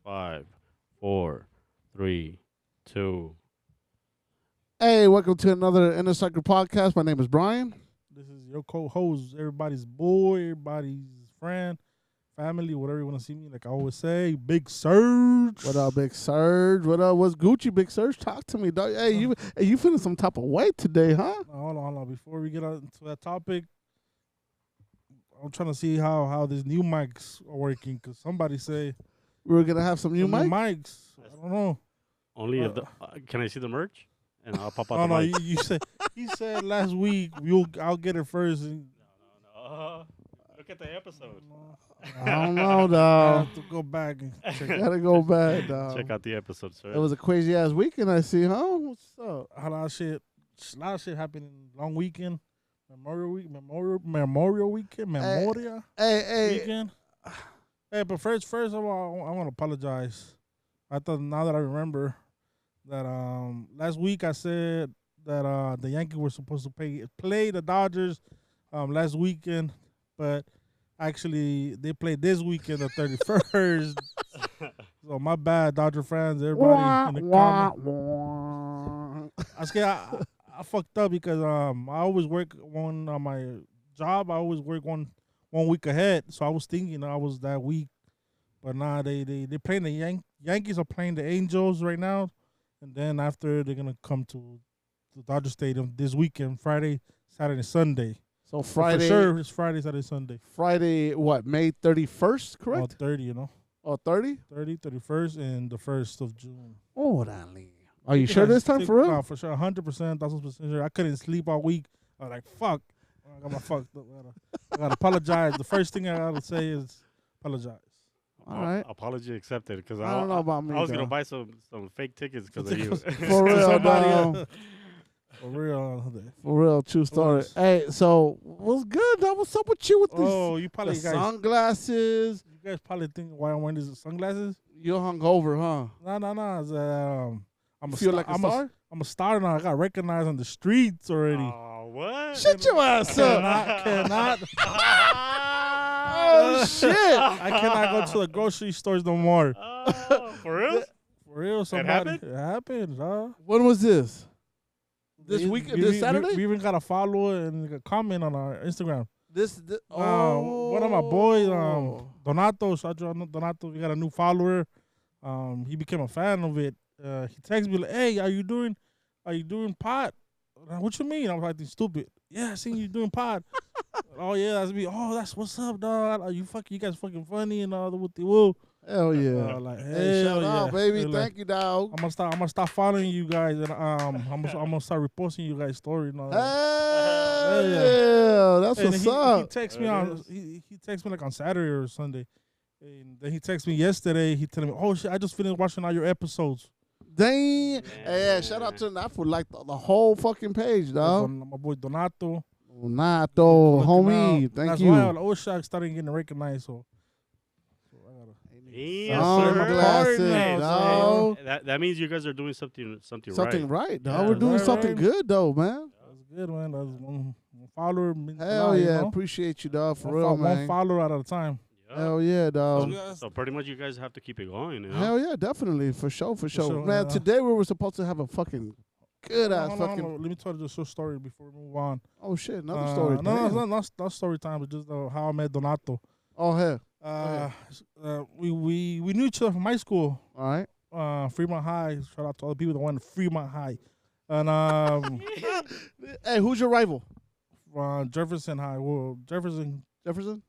5, 4, 3, 2. Hey, welcome to another Inner Cycle podcast. My name is Brian. This is your co-host, everybody's boy, everybody's friend, family, whatever you want to see me. Like I always say, Big Surge. What up, Big Surge? What up? What's Gucci, Big Surge? Talk to me, dog. Hey, you feeling some type of way today, huh? Hold on. Before we get into that topic, I'm trying to see how these new mics are working. Cause somebody say We were gonna have some new mic. mics. I don't know. Only if the, can I see the merch? And I'll pop out Oh the no, mic. you said he said last week I'll get it first. And, No. Look at the episode. I don't know, I dog. have to go back and check. Gotta go back, dog. Check out the episode, sir. It was a crazy ass weekend. I see, huh? What's up? A lot of shit happened in long weekend, Memorial weekend, Hey, weekend. Hey, but first of all, I want to apologize. I thought now that I remember that last week I said that the Yankees were supposed to play the Dodgers last weekend, but actually they played this weekend, the 31st. So my bad, Dodger fans, everybody in the comments. I fucked up because I always work on my job. I always work one week ahead. So I was thinking I was that week, but nah, they playing the Yankees are playing the Angels right now, and then after they're gonna come to the Dodger Stadium this weekend, Friday, Saturday, Sunday. So Friday, for sure, it's Friday, Saturday, Sunday. Friday, what? May 31st, correct? 30, you know. Oh, 30? 30, 31st, and the 1st of June. Oh, darling. Are you sure this time for real? No, for sure, 100%. That's what's sure. I couldn't sleep all week. I was like, fuck. I got my fucked up. I gotta apologize. The first thing I gotta say is apologize. All right. Apology accepted. Because I don't know about me, I was though. gonna buy some fake tickets because of you. For real, Somebody, dog. For real. For real, true story. Hey, so what's good, dog? What's up with you with Oh, you the probably guys. sunglasses? You guys probably think why I'm wearing these sunglasses? You're hungover, huh? No. It's, I'm You feel like a star? I'm a star now. I got recognized on the streets already. Oh, what? Shut your ass up. Cannot. Oh, shit. I cannot go to the grocery stores no more. Oh, for real? For real, somebody. happened? It happened, huh? When was this? This We- week? we- This we- Saturday? We even got a follower and a comment on our Instagram. Oh. One of my boys, Donato, shout out to Donato. We got a new follower. He became a fan of it. He texted me like, "Hey, are you doing pot?" What you mean? I was like, "This stupid." Yeah, I seen you doing pot. Oh yeah, that's me. Oh, that's what's up, dog. Are you guys fucking funny and all the whoopty woo. Hell yeah. Like, Hey, hell shout yeah. out, baby. They're like, Thank you, dog. I'm gonna start following you guys, and I'm gonna start reposting you guys' story and all that. Hell yeah. yeah. That's And what's he up. texts me There it on is. he texts me like on Saturday or Sunday, and then he texted me yesterday. He telling me, "Oh shit, I just finished watching all your episodes." Dang. Hey, shout out to that for like the whole fucking page, dog. My boy Donato, Nato, Look him homie. out. Thank That's you. why all the old shots started getting recognized. So I gotta. Yes, Sunglasses, sir. dog. That means you guys are doing something Something right, dog. Yeah, We're doing right, something right. good, though, man. That's good, man. That's one follower. means a Hell lot, you yeah. know? Appreciate you, dog, for One real, One man. follower at a time. Yeah. Hell yeah, dog. So pretty much you guys have to keep it going. You know? Hell yeah, definitely. For sure. sure, Man, yeah. today we were supposed to have a fucking good ass Hold on, fucking. hold on. Let me tell you the short story before we move on. Oh, shit. Another story. No, Damn. it's not story time. But just how I met Donato. Oh, hell. We knew each other from high school. All right. Fremont High. Shout out to all the people that went to Fremont High. And Hey, who's your rival? Jefferson High. Well, Jefferson. Jefferson?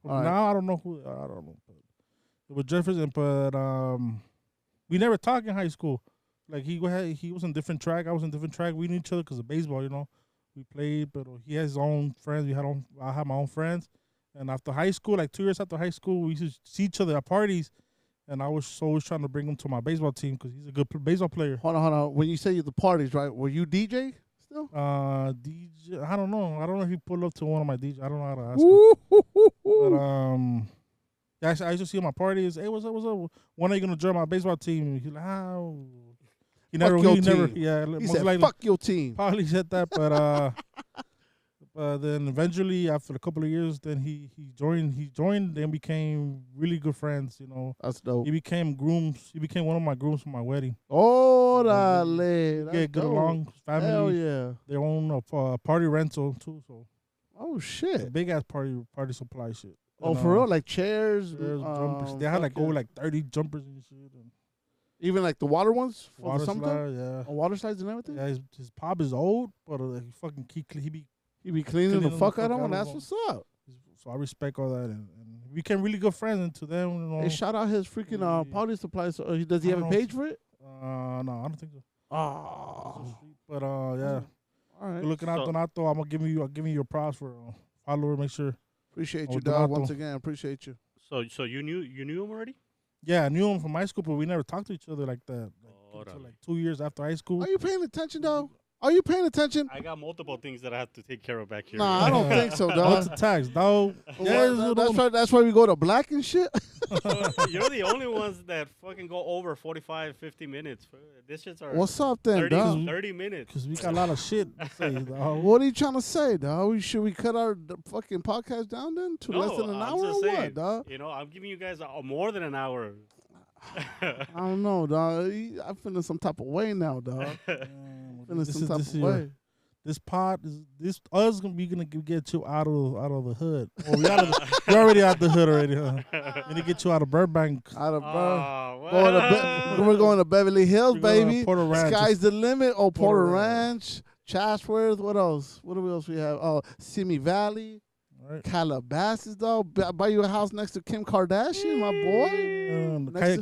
Now All right. I don't know who. I don't know. But it was Jefferson, but we never talked in high school. Like he was in different track. I was in different track. We knew each other because of baseball. You know, we played, but he has his own friends. I had my own friends. And after high school, like 2 years after high school, we used to see each other at parties. And I was always trying to bring him to my baseball team because he's a good baseball player. Hold on. When you say you the parties, right? Were you DJ still? DJ, I don't know. I don't know if he pulled up to one of my DJ. I don't know how to ask him. Ooh. But I used to see him at parties. Hey, what's up? When are you gonna join my baseball team? He's like, he never, your he never, team. yeah. He Most said, likely, fuck your team. probably said that, but Then eventually, after a couple of years, then he joined, then became really good friends. You know, That's dope. he became grooms. He became one of my grooms for my wedding. Oh, We that's get good dope. along. Family. Hell yeah. They own a party rental too, so Oh shit. big ass party supply shit. Oh, And, for real? Like chairs, jumpers. They had like over like 30 jumpers and shit. And even like the water ones for water the summertime? slide, yeah. Oh, water slides and everything? Yeah, his pop is old, but he fucking he be. You be cleaning the fuck out of them? That's them. what's up. So I respect all that, and we became really good friends. And to them, you know, Hey, shout out his freaking party supplies. Does he I have a don't know. page for it? no, I don't think so. Oh. But yeah, All right. you're looking out, So- Donato. I'm gonna give you your props for follower. Make sure. Appreciate Oh, you, dog. Donato. Once again, appreciate you. So you knew him already? Yeah, I knew him from high school, but we never talked to each other like that. Until like 2 years after high school. Are you paying attention, dog? Are you paying attention? I got multiple things that I have to take care of back here. Nah, I don't think so, dog. Multi-tax, dog. That's why we go to black and shit. You're the only ones that fucking go over 45, 50 minutes. This shit's are What's up then, 30, dog? 30 minutes. Because we got a lot of shit to say, dog. What are you trying to say, dog? Should we cut our fucking podcast down then to less than an I'm hour just or saying, what, dog? You know, I'm giving you guys more than an hour. I don't know, dog. I'm feeling some type of way now, dog. Feeling some type of way. This pod is us gonna get you out of the hood. Well, we're already out the hood already, huh? Gonna get you out of Burbank. Out of Oh, we're going to Beverly Hills, We're going to baby. Porter Ranch. Sky's the limit. Oh, Porter Porter Ranch, Chatsworth. What else? What else we have? Oh, Simi Valley, Right. Calabasas, dog. Buy you a house next to Kim Kardashian, my boy.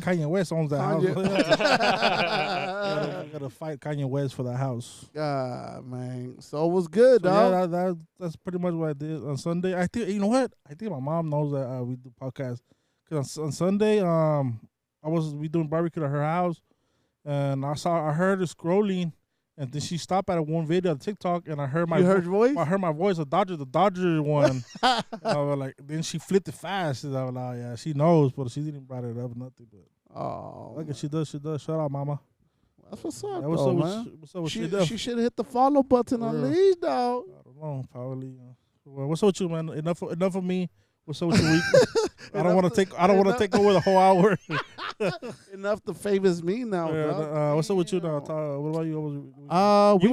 Kanye West owns that house. Kanye. Gotta fight Kanye West for that house. God, man. So it was good, So dog. yeah, that's pretty much what I did on Sunday. I think, you know what? I think my mom knows that we do podcasts. Cause on Sunday, we doing barbecue at her house, and I heard her scrolling, and then she stopped at one video on TikTok, and I heard my You heard your voice? I heard my voice, the Dodger one. And I was like, then she flipped it fast, and I was like, yeah, she knows, but she didn't bring it up, nothing. But Oh, like she does. Shout out, mama. that's what's up, Yeah, though, man. what's up with She you? should have hit the follow button For on real. these, dog. I don't know, probably. Well, what's up with you, man? Enough of me. What's up with your week? I don't want to take over the whole hour. Enough to favors me now, dog. What's up with you now? What about you?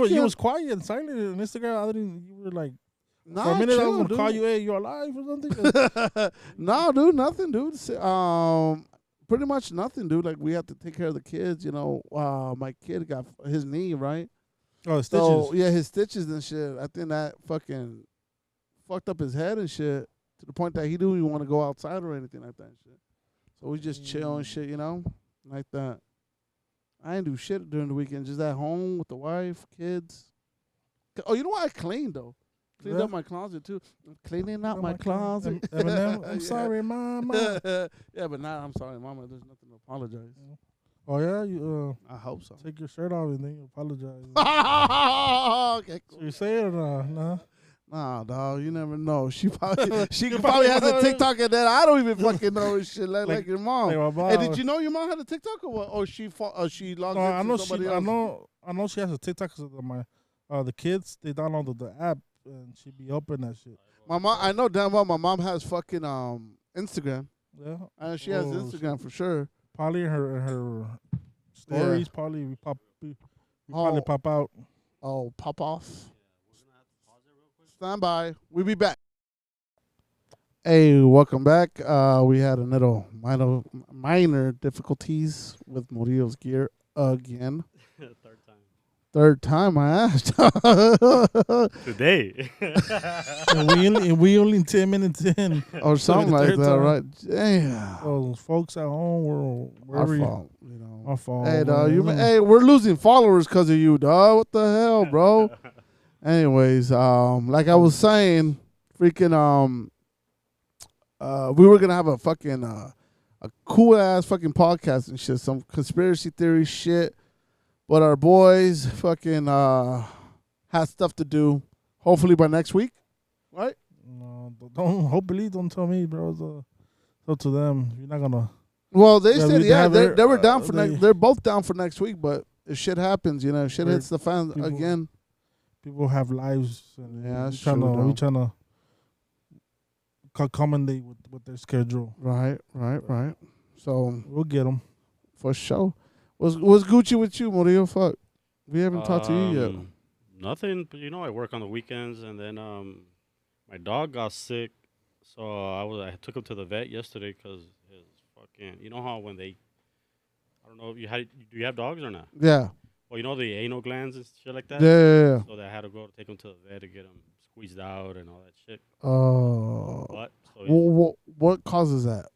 You was quiet and silent on Instagram. You were like, nah, for a minute I chill, was gonna dude. call you. Hey, you alive or something? No, dude, nothing, dude. Pretty much nothing, dude. Like we have to take care of the kids. You know, my kid got his knee right. Oh, stitches. So yeah, his stitches and shit. I think that fucking fucked up his head and shit to the point that he didn't even want to go outside or anything like that and shit. So we just chill and shit, you know, like that. I didn't do shit during the weekend. Just at home with the wife, kids. Oh, you know what? I cleaned though. Cleaned Yeah? up my closet too. Cleaning out my closet. Eminem, I'm Yeah. sorry, mama. Yeah, but now I'm sorry, mama. There's nothing to apologize. Oh yeah, you I hope so. take your shirt off and then you apologize. Okay, So cool. you say it or not? No. Nah, dog, you never know. She probably has a TikTok and that I don't even fucking know and shit like your mom. Like my mom. Hey, did you know your mom had a TikTok or what? Or she logged No, into I know somebody she. else? I know she has a TikTok. 'Cause of my the kids they downloaded the app and she be open that shit. My mom, I know damn well my mom has fucking Instagram. Yeah. She has Oh, Instagram for sure. Probably her stories. Probably we probably pop out. Oh, pop off. Stand by. We'll be back. Hey, welcome back. We had a little minor difficulties with Murillo's gear again. Third time I asked. Today. and we only 10 minutes in. Or something like third that, time. right? Damn. So folks at home, Our fault, you know. Our fault. Hey, dog, man. hey, we're losing followers because of you, dog. What the hell, bro? Anyways, like I was saying, freaking, we were gonna have a fucking a cool ass fucking podcast and shit, some conspiracy theory shit, but our boys fucking had stuff to do. Hopefully by next week, right? No, don't tell me, bro. It's up to them. You're not gonna. Well, they Yeah, said they have they were down for they- next. They're both down for next week, but if shit happens, you know, if shit hits the fan people- again. people have lives, and Yeah, that's we true, trying to accommodate with their schedule. Right. So We'll get them. for sure. What's Gucci with you, Murillo? Fuck, we haven't talked to you yet. Nothing, but I work on the weekends, and then my dog got sick, so I took him to the vet yesterday because his fucking, you know how when they, I don't know if do you have dogs or not? Yeah. Well, the anal glands and shit like that. Yeah. So I had to go to take him to the vet to get him squeezed out and all that shit. Oh. But so what causes that?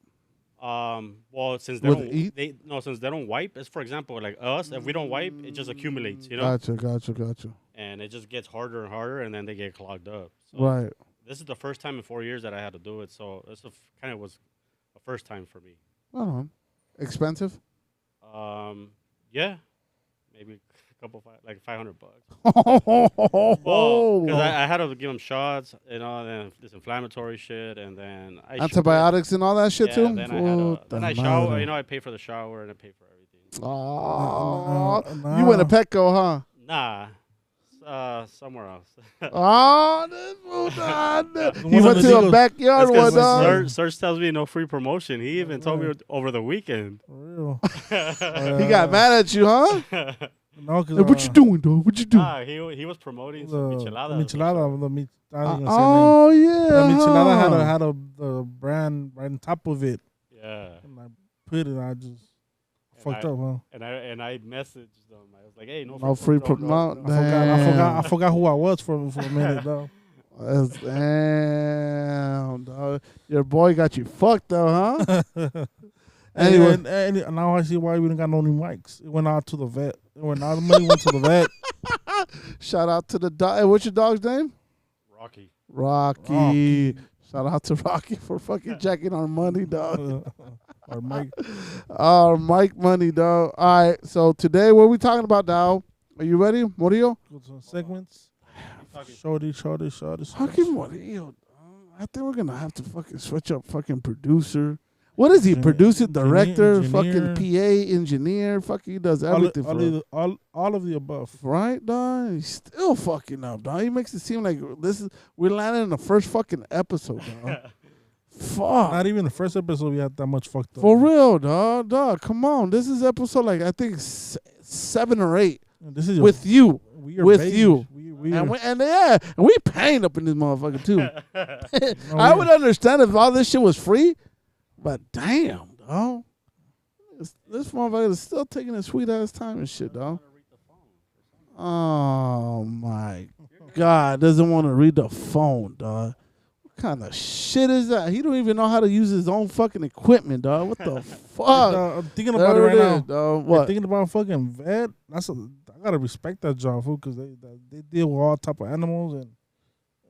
well, since they Would don't it eat? since they don't wipe, it's for example like us. If we don't wipe, it just accumulates, Gotcha. and it just gets harder and harder, and then they get clogged up. So Right. this is the first time in 4 years that I had to do it, so this kind of was a first time for me. Expensive? Yeah, maybe a couple like $500. Oh, Because I had to give him shots, and this inflammatory shit, and then antibiotics and all that shit yeah, too. Then I had to, then I shower. madre. I pay for the shower and I pay for everything. Oh, No. you went to Petco, huh? Nah, somewhere else. Oh, this fool done. He One of went the to a Eagles- backyard That's 'cause one dog. Serge tells me no free promotion. He even told me over the weekend. For real. He got mad at you, huh? No, cause Hey, what you doing, dog? What you doing? Nah, he was promoting some micheladas. Oh yeah. The michelada huh? had the brand right on top of it, Yeah. and I put it. And I just fucked up, huh? And I messaged them. I was like, hey, No free promote. I forgot who I was for a minute, though. Damn, dog. Your boy got you fucked though, huh? Anyway, Anyway. and now I see why we didn't got no new mics. It went out to the vet. All the money went to the vet. Shout out to the dog. Hey, what's your dog's name? Rocky. Rocky. Shout out to Rocky for fucking jacking our money, dog. Our mic. Our mic money, dog. All right, so today what are we talking about now? Are you ready, Murillo? With some segments. Shorty. Fucking Murillo, dog. I think we're gonna have to fucking switch up fucking producer. What is he? Producer, director, fucking PA, engineer. Fucking, he does everything for us. All of the above. Right, dog? He's still fucking up, dog. He makes it seem like we're landing in the first fucking episode, dog. Fuck. Not even the first episode we had that much fucked up. For real, dog. Dog, come on. This is episode I think 7 or 8. This is with you. We are with babies. you. We are, and we paying up in this motherfucker too. I would understand if all this shit was free, but damn, dog. This motherfucker is still taking his sweet ass time and shit, dog. Oh my God, doesn't want to read the phone, dog. What kind of shit is that? He don't even know how to use his own fucking equipment, dog. What the fuck? I'm thinking about it right now. Dog. What? I'm thinking about fucking vet. I gotta respect that job, fool, because they deal with all type of animals and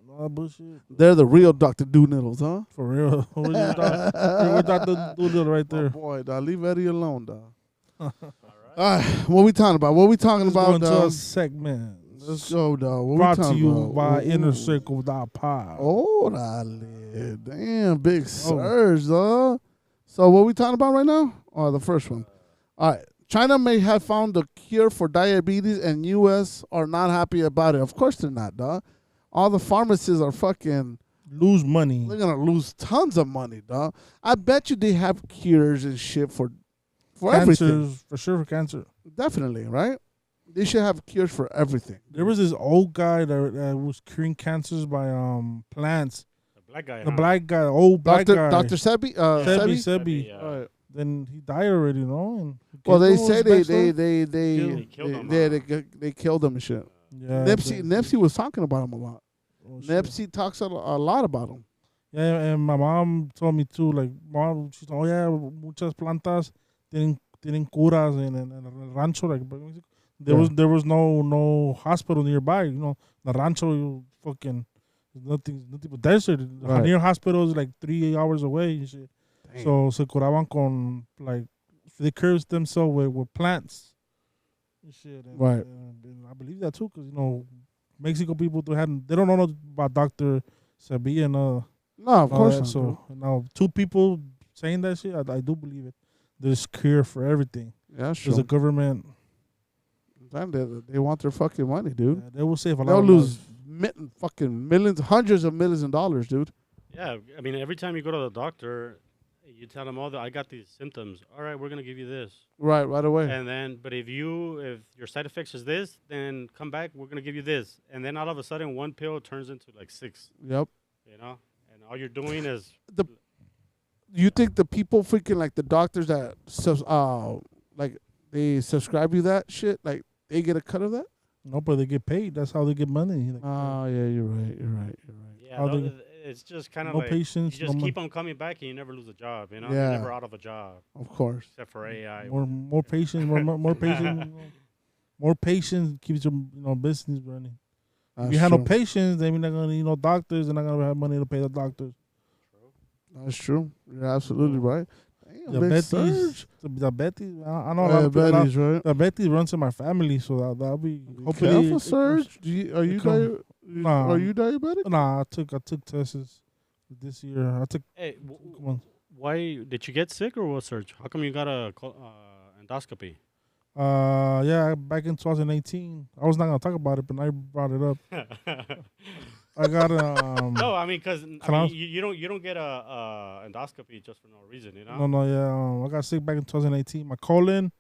all that bullshit. They're the real Dr. Doolittles, huh? For real. We're Dr. Doolittle right there. Oh boy, dog. Leave Eddie alone, dog. All right, what we talking about? What we talking Let's about, go into dog? a segment. Let's go, dog. What Brought we to talking you about? by Ooh. InnerCircle.pod. Oh, damn, big surge, dog. So what we talking about right now? Oh, the first one. All right. China may have found the cure for diabetes, and U.S. are not happy about it. Of course they're not, dog. All the pharmacists are fucking lose money. They're gonna lose tons of money, dog. I bet you they have cures and shit for everything. For sure, for cancer. Definitely, right? They should have cures for everything. There was this old guy that was curing cancers by plants. The black guy. The black guy, old black guy. Dr. Sebi? Sebi. Yeah. Right. Then he died already, you know. And Well, they say they killed him and shit. Yeah, Nipsey was talking about him a lot. Oh, Nipsey talks a lot about him. Yeah, and my mom told me too. Like, mom, she's like, oh yeah, muchas plantas tienen curas en el rancho. Like, there was no hospital nearby. You know, the rancho, you fucking nothing but desert. Right. Near hospital is like 3 hours away and shit. Damn. So se curaban con like they cured themselves with plants and shit. And, Right. And I believe that too, because you know, Mexico people they don't know about Dr. Sebi and No, of course not. So now 2 people saying that shit, I do believe it. There's cure for everything. Yeah, sure. There's a government Sometimes they want their fucking money, dude. Yeah, they will save a lot. They'll of lose lives. fucking millions, hundreds of millions of dollars, dude. Yeah, I mean, every time you go to the doctor, you tell them, "Oh, I got these symptoms. All right, we're gonna give you this." Right away. And then, but if your side effects is this, then come back. We're gonna give you this. And then all of a sudden, one pill turns into like 6. Yep. You know, and all you're doing is You think the people freaking like the doctors that like they subscribe you that shit, like they get a cut of that? No, but they get paid. That's how they get money. Like, Oh yeah, you're right. yeah. How they- It's just kind of no like patience. you just no keep on coming back and you never lose a job. You know, Yeah. you're never out of a job Of course. except for AI. more patience. More patience. More patience keeps your business running. That's If you have true. no patience, then you're not gonna need no doctors. They're not gonna have money to pay the doctors. That's true. You're absolutely right. Damn, The big Betty's, surge. the Betty. I know a Oh, lot yeah, of people. Betty's right. The Betty runs in my family, so that'll be hopefully. Careful, Surge. Are you Nah. are you diabetic? Nah, I took tests this year. I took. Hey, Come on. why did you get sick or what, Serge? How come you got a endoscopy? Yeah, back in 2018. I was not gonna talk about it, but now you brought it up. I got No, I mean, because I- you don't get a endoscopy just for no reason, you know. I got sick back in 2018. My colon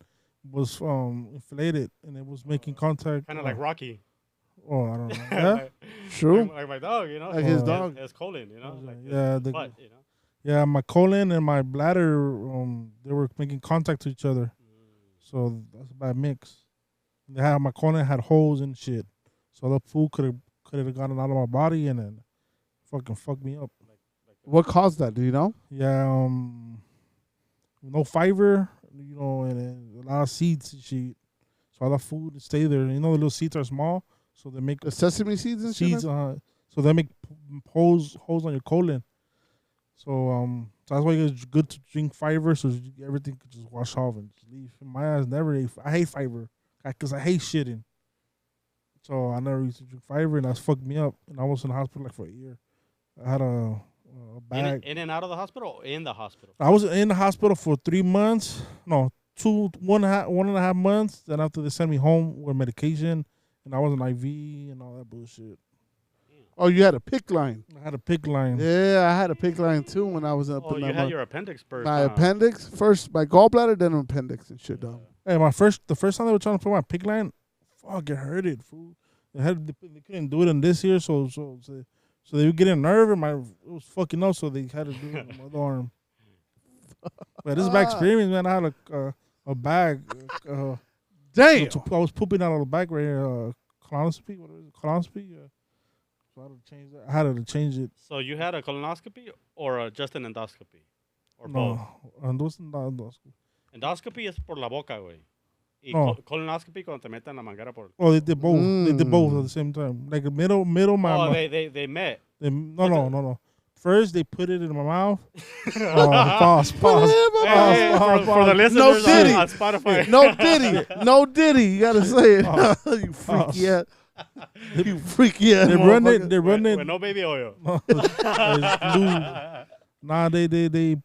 was inflated and it was making contact. Kind of like Rocky. Oh, I don't know. Yeah, Like- True. Like my dog, you know. Like his Oh. dog. His colon, you know. Like Yeah, his the- butt, you know. yeah. My colon and my bladder, they were making contact to each other. So that's a bad mix. My colon had holes and shit. So the food could have gotten out of my body and then fucking fucked me up. What caused that? Do you know? Yeah, no fiber, and a lot of seeds and shit. So all the food stay there. You know the little seeds are small, so they make The sesame seeds and seeds. shit. So they make holes on your colon. So that's why it's good to drink fiber, so everything could just wash off and just leave. My ass never ate. I hate fiber because I hate shitting. So I never used to drink fiber, and that's fucked me up. And I was in the hospital like for a year. I had a bag. In and out of the hospital, or in the hospital. I was in the hospital for 3 months. No, 1.5 months. Then after they sent me home with medication, and I was an IV and all that bullshit. Oh, you had a pick line. I had a pick line. Yeah, I had a pick line too when I was up Oh, in you that. had your appendix burst. My huh? appendix first, my gallbladder, then appendix and shit. Dog. Hey, the first time they were trying to put my pick line, fuck, it hurted, fool. They couldn't do it in this year, so they would get a nerve, and it was fucking up, so they had to do it on my other arm. But this is my experience, man. I had a bag. Damn. I was pooping out of the bag right here. Colonoscopy, what is it? Colonoscopy, yeah. So I had to change that. I had to change it. So you had a colonoscopy or just an endoscopy? Or both? No, endoscopy. Endoscopy es por la boca, güey. Y No. colonoscopy cuando te meten la manguera por... Oh, they did both. They did both Mm. at the same time. Like the middle. My, Oh, my they met. no. First, they put it in my mouth. Pause. Hey, hey, for the listeners No Diddy. on Spotify. No Diddy. No Diddy. You gotta say it. You freaky ass. You freaky ass. They run it. They run it. With no baby oil. It's lube. Nah, they didn't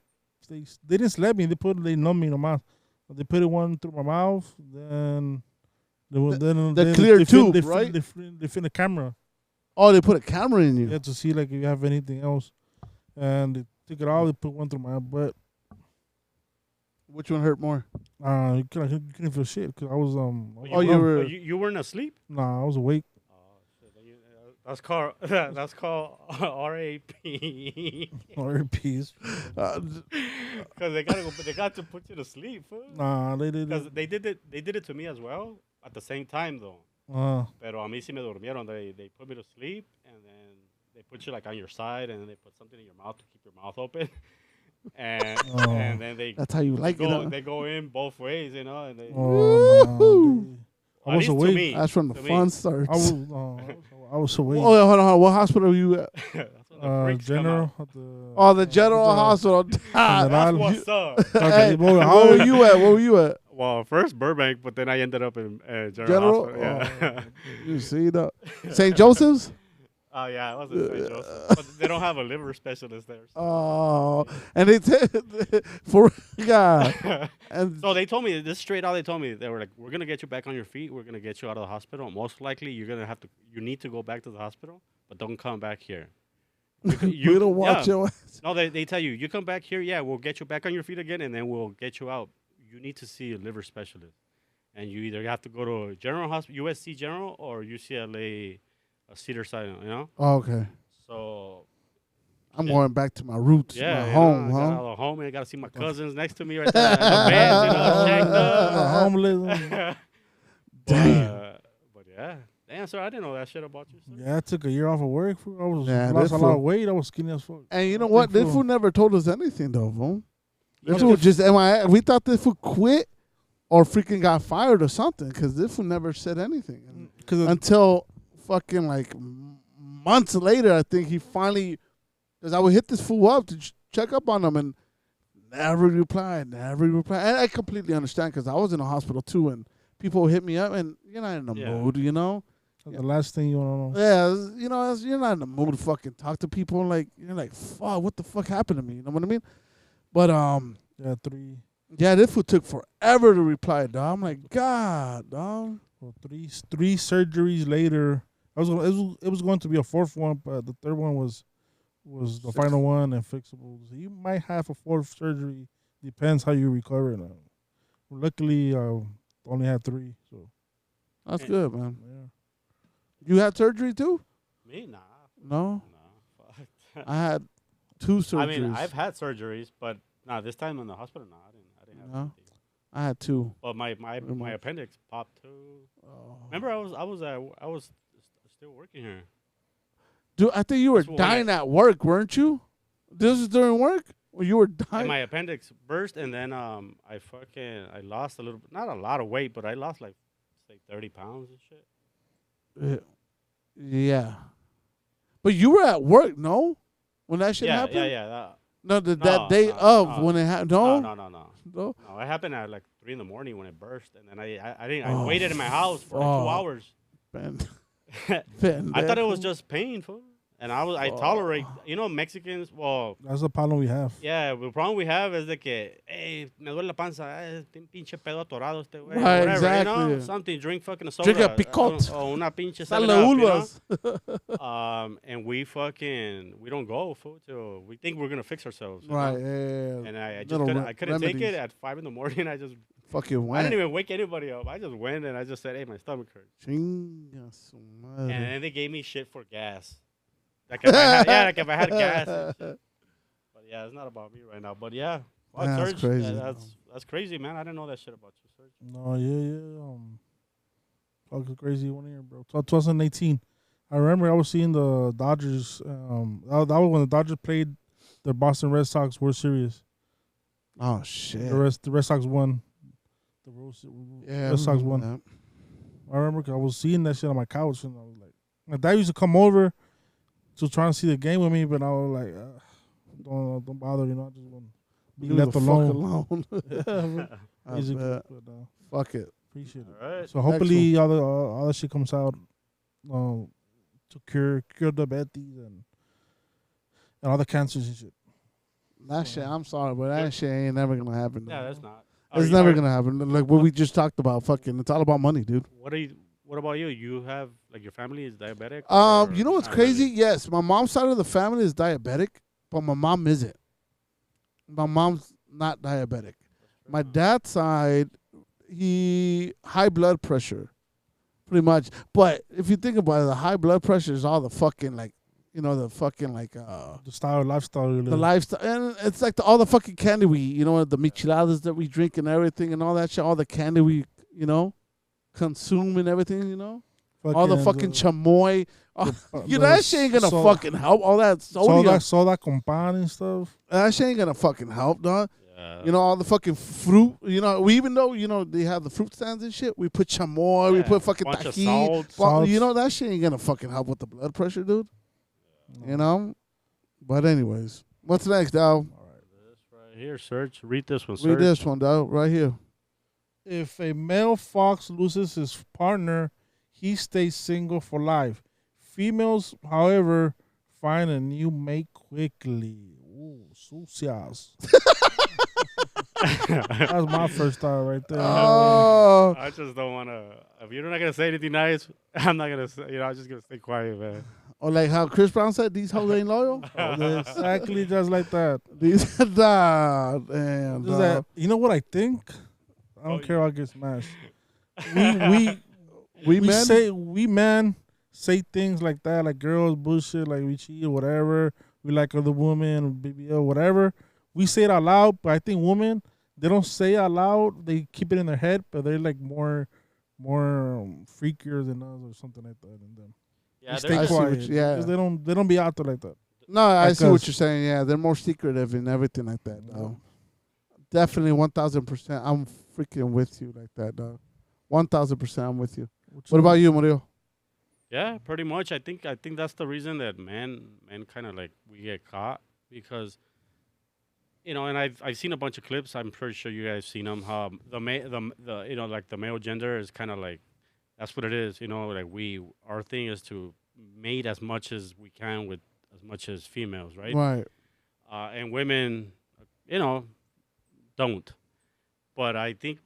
slap me. They numb me in the mouth. They put it one through my mouth. Then The clear tube, right? They fit the camera. Oh, they put a camera in you. You have to see like if you have anything else. And they took it out. They put one through my butt. Which one hurt more? You couldn't feel shit because I was Oh, you were. You weren't asleep? Nah, I was awake. Oh, shit. That's called RAP. RPs. Uh, Because they got to put you to sleep. Nah, they Because did. they did it to me as well at the same time though. Pero a mí sí me durmieron. They put me to sleep and then they put you like on your side and then they put something in your mouth to keep your mouth open. And and then that's how you like it. Huh? they go in both ways, you know, and they Woo-hoo. I at was least to awake. me. That's when the To me. fun starts. I was awake. Oh, yeah, hold on. What hospital were you at? That's when the freaks come General. out. At the, Oh, the General Hospital. Ah, That's General. what's up. hey, Boy, where were you at? Where were you at? Well, first Burbank, but then I ended up in General General? Hospital. Yeah. You see that? St. Joseph's? Oh yeah, it was in St. Joseph, but they don't have a liver specialist there. So. Oh, and they for God, and So they told me this straight out. They told me they were like, "We're gonna get you back on your feet. We're gonna get you out of the hospital. Most likely, you're gonna have to. You need to go back to the hospital, but don't come back here. you don't watch yeah. your ass. No, they tell you, you come back here. Yeah, we'll get you back on your feet again, and then we'll get you out. You need to see a liver specialist, and you either have to go to a General Hospital, USC General, or UCLA, Cedar Sinai. You know. Oh, okay, So I'm shit. going back to my roots, Yeah, my home, I got huh? out of home, and I got to see my cousins next to me right there in the bed, you know, shacked up. Homeless. Damn. But yeah. Damn, sir, I didn't know that shit about you, sir. Yeah, I took a year off of work. Fool. I was Yeah, lost that a lot fool- of weight. I was skinny as fuck. And you know Big what? This fool. fool never told us anything though, fool. This Yeah. fool just MIA. We thought this fool quit or freaking got fired or something because this fool never said anything until fucking like months later. I think he finally, because I would hit this fool up to check up on him and never replied. And I completely understand because I was in a hospital too, and people would hit me up, and you're not in the Yeah. mood, you know. the last thing you want to know. Yeah, you know, you're not in the mood to fucking talk to people. Like you're like, fuck, what the fuck happened to me? You know what I mean? But Yeah, three. yeah, this fool took forever to reply, dog. I'm like, God, dog. Well, three surgeries later. It was going to be a fourth one, but the third one was the final one and fixable. So you might have a fourth surgery. Depends how you recover now. Luckily, only had three. So That's good, man. yeah. You had surgery too? Me? Nah. No, Fuck. I had 2 surgeries. I mean, I've had surgeries, but this time in the hospital, I didn't have No? anything. I had 2. But my appendix popped too. Oh. Remember, I was still working here. Dude, I think you were That's what dying at work, weren't you? This is during work? Or you were And dying? my appendix burst, and then I lost a little, not a lot of weight, but I lost like 30 pounds and shit. Yeah. But you were at work, no? When that shit Yeah, happened? yeah. No, that No, day no, of no. when it happened. No, No? no. No? No, it happened at like 3 in the morning when it burst, and then I Oh, waited in my house for like 2 hours. I thought it was just painful, and I tolerate. You know, Mexicans. Well, That's the problem we have. yeah, the problem we have is de que, hey, me duele la panza, pinche pedo atorado este güey, Right, whatever, exactly. you know, something, drink fucking a soda, Drink a picot. o una pinche Sale 7-Up, you know? uvas. And we don't go food till we think we're gonna fix ourselves, you Right, know? yeah. And I just Little I couldn't take remedies. it at 5 in the morning. I just Fucking I went. didn't even wake anybody up. I just went and I just said, hey, my stomach hurts. Chinga su madre. And then they gave me shit for gas. Like if I had gas. And shit. But yeah, it's not about me right now. But yeah, fuck, That's Serge, crazy. that's crazy, man. I didn't know that shit about you, Serge. No, yeah. Fuck, crazy one year, bro. 2018. I remember I was seeing the Dodgers. That was when the Dodgers played the Boston Red Sox World Series. Oh shit. The Red Sox won. The Red Sox won. Yeah. I remember 'cause I was seeing that shit on my couch, and I was like, my dad used to come over to try and see the game with me, but I was like, don't bother, you know. I just want to be Leave left the alone. fuck alone. I Crazy, bet. but, Fuck it. appreciate it. All right. So hopefully all that shit comes out to cure diabetes and all the cancers and shit. That shit, I'm sorry, but that shit ain't never gonna happen. Yeah, though. that's not. It's never gonna happen. Like what we just talked about, fucking, it's all about money, dude. What about you? You have like your family is diabetic? You know what's not crazy? really? Yes, my mom's side of the family is diabetic, but my mom isn't. My mom's not diabetic. My dad's side, he high blood pressure, pretty much. But if you think about it, the high blood pressure is all the fucking like, you know, the fucking like The lifestyle you live. the lifestyle, and it's like all the fucking candy we, you know, the micheladas that we drink and everything, and all that shit, all the candy we, you know, consume and everything, you know, all the fucking chamoy. You know, that shit ain't gonna fucking help. All that sodium. Soda con pan and stuff. That shit ain't gonna fucking help, dog. Yeah. You know, all the fucking fruit. You know, we even though, you know, they have the fruit stands and shit, we put chamoy, we Yeah, put fucking bunch of tahini. salt. Well, you Salts. know, that shit ain't gonna fucking help with the blood pressure, dude. You know? But anyways, what's next, dog? This right here, Serge. Read this one, Read Serge. this one, dog, right here. If a male fox loses his partner, he stays single for life. Females, however, find a new mate quickly. Ooh, sucias. That's my first thought right there. Oh, I just don't want to. If you're not gonna say anything nice, I'm not gonna say. I'm just gonna stay quiet, man. or like how Chris Brown said, these hoes ain't loyal. Exactly just like that. These nah, damn. Just that, you know what I think? I don't care. I get smashed. We men say things like that, like girls bullshit, like we cheat or whatever. We like other women, BBL, whatever. We say it out loud, but I think women, they don't say it out loud. They keep it in their head, but they're like more freakier than us or something like that. And then Yeah, they stay quiet. Because they don't be out there like that. No, I Like see what us. you're saying. Yeah, they're more secretive and everything like that, dog. Definitely 1,000%. I'm freaking with you like that, dog. 1,000% I'm with you. What about you, Mario? Yeah, pretty much. I think that's the reason that men kind of like we get caught because, and I've seen a bunch of clips. I'm pretty sure you guys seen them. How the like the male gender is kind of like that's what it is. Like our thing is to mate as much as we can with as much as females, right? Right. And women, don't. But I think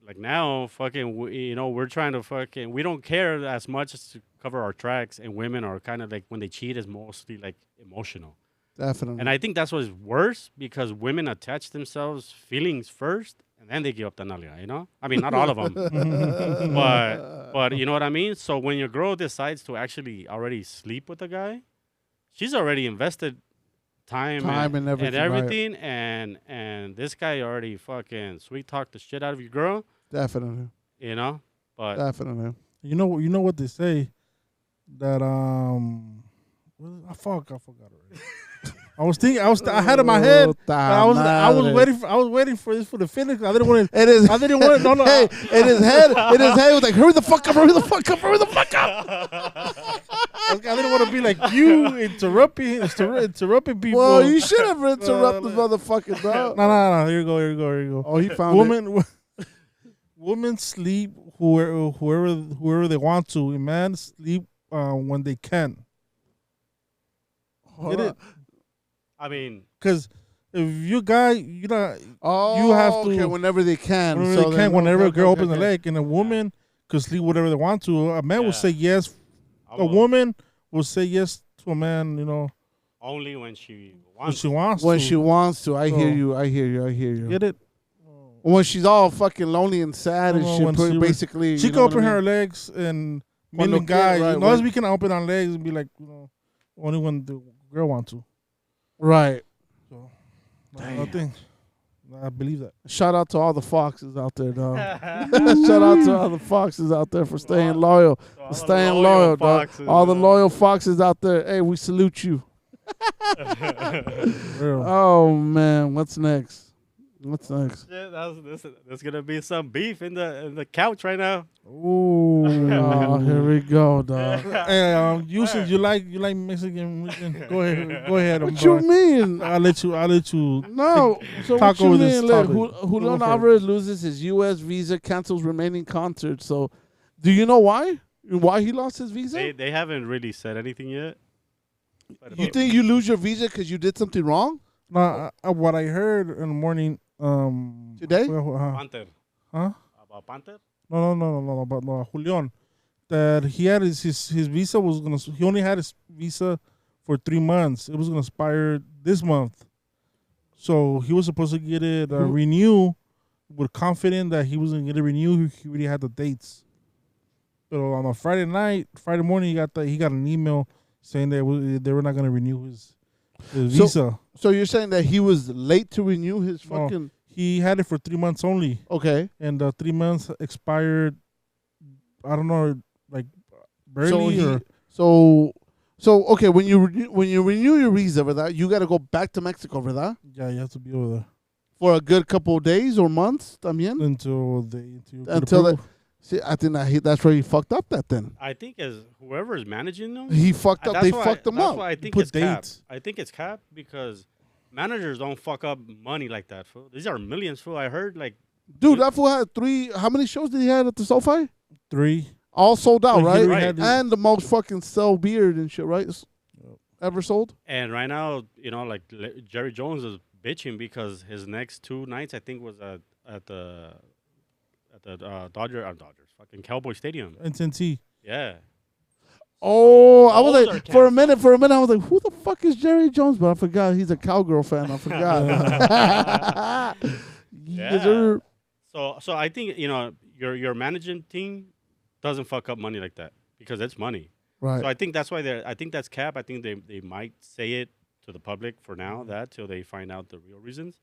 like now, fucking, we're trying to fucking, we don't care as much as to cover our tracks, and women are kind of like when they cheat is mostly like emotional. Definitely. And I think that's what's worse because women attach themselves feelings first, and then they give up the nalga, I mean, not all of them, but you know what I mean? So when your girl decides to actually already sleep with a guy, she's already invested time and everything, right. and this guy already fucking sweet talked the shit out of your girl. Definitely. But Definitely. You know what they say that I forgot already. I had it in my head. But I was waiting for this for the finish. I didn't want to. It is. I didn't want to. No. Hey, in his head was like, hurry the fuck up. I didn't want to be like you interrupting people. Well, you should have interrupted motherfucking dog. No. Here you go. Oh, he found it. Women sleep whoever they want to. And men sleep when they can. Get it? I mean, because if you guy, you have to. Okay, whenever they can. Whenever a girl opens the leg, and a woman could sleep whatever they want to. A man will say yes. A woman will say yes to a man. Only when she wants. When she wants to. I hear you. Get it? When she's all fucking lonely and sad and shit, basically. She can open her legs and million guys. Right, as we can open our legs and be like, only when the girl wants to. Right. So, I think I believe that. Shout out to all the foxes out there, dog. Shout out to all the foxes out there for staying loyal. Staying loyal, dog. All the loyal foxes out there. Hey, we salute you. Oh man, what's next? Shit, there's gonna be some beef in the couch right now. Ooh, here we go, dog. Hey, you said you like Mexican. Go ahead. What you mean? I'll let you. No. So talk what you over mean? this Look, topic. Julian Alvarez loses his U.S. visa, cancels remaining concerts. So, do you know why? Why he lost his visa? They haven't really said anything yet. You think you lose your visa because you did something wrong? No, what I heard in the morning. Today? Panther. Huh? About Panther? No, but Julian. That he had his visa was gonna. He only had his visa for 3 months. It was gonna expire this month, so he was supposed to get it renewed. With confident that he was gonna get it renewed. He already had the dates. But on a Friday morning, he got an email saying that they were not gonna renew his visa. So you're saying that he was late to renew his fucking... He had it for 3 months only. Okay. And the 3 months expired, I don't know, like barely. So okay, when you renew your visa, ¿verdad? You got to go back to Mexico, ¿verdad? Yeah, you have to be over there. For a good couple of days or months, también? Until See, I think that's where he fucked up that then. I think as whoever is managing them, he fucked up. They fucked him up. That's why I think it's capped. I think it's capped because managers don't fuck up money like that, fool. These are millions, fool. I heard like... Dude, that fool had 3... How many shows did he have at the SoFi? 3. All sold out, But right? Hillary had And the most fucking sell beard and shit, right? Ever sold? And right now, like Jerry Jones is bitching because his next 2 nights, I think, was at the Dodgers, fucking Cowboy Stadium. NTT. Yeah. Oh, I was Those like, are for a canceled. minute, I was like, who the fuck is Jerry Jones? But I forgot he's a cowgirl fan. I forgot. Yes, sir. So I think your managing team doesn't fuck up money like that because it's money. Right. So I think that's why I think that's cap. I think they might say it to the public for now till they find out the real reasons.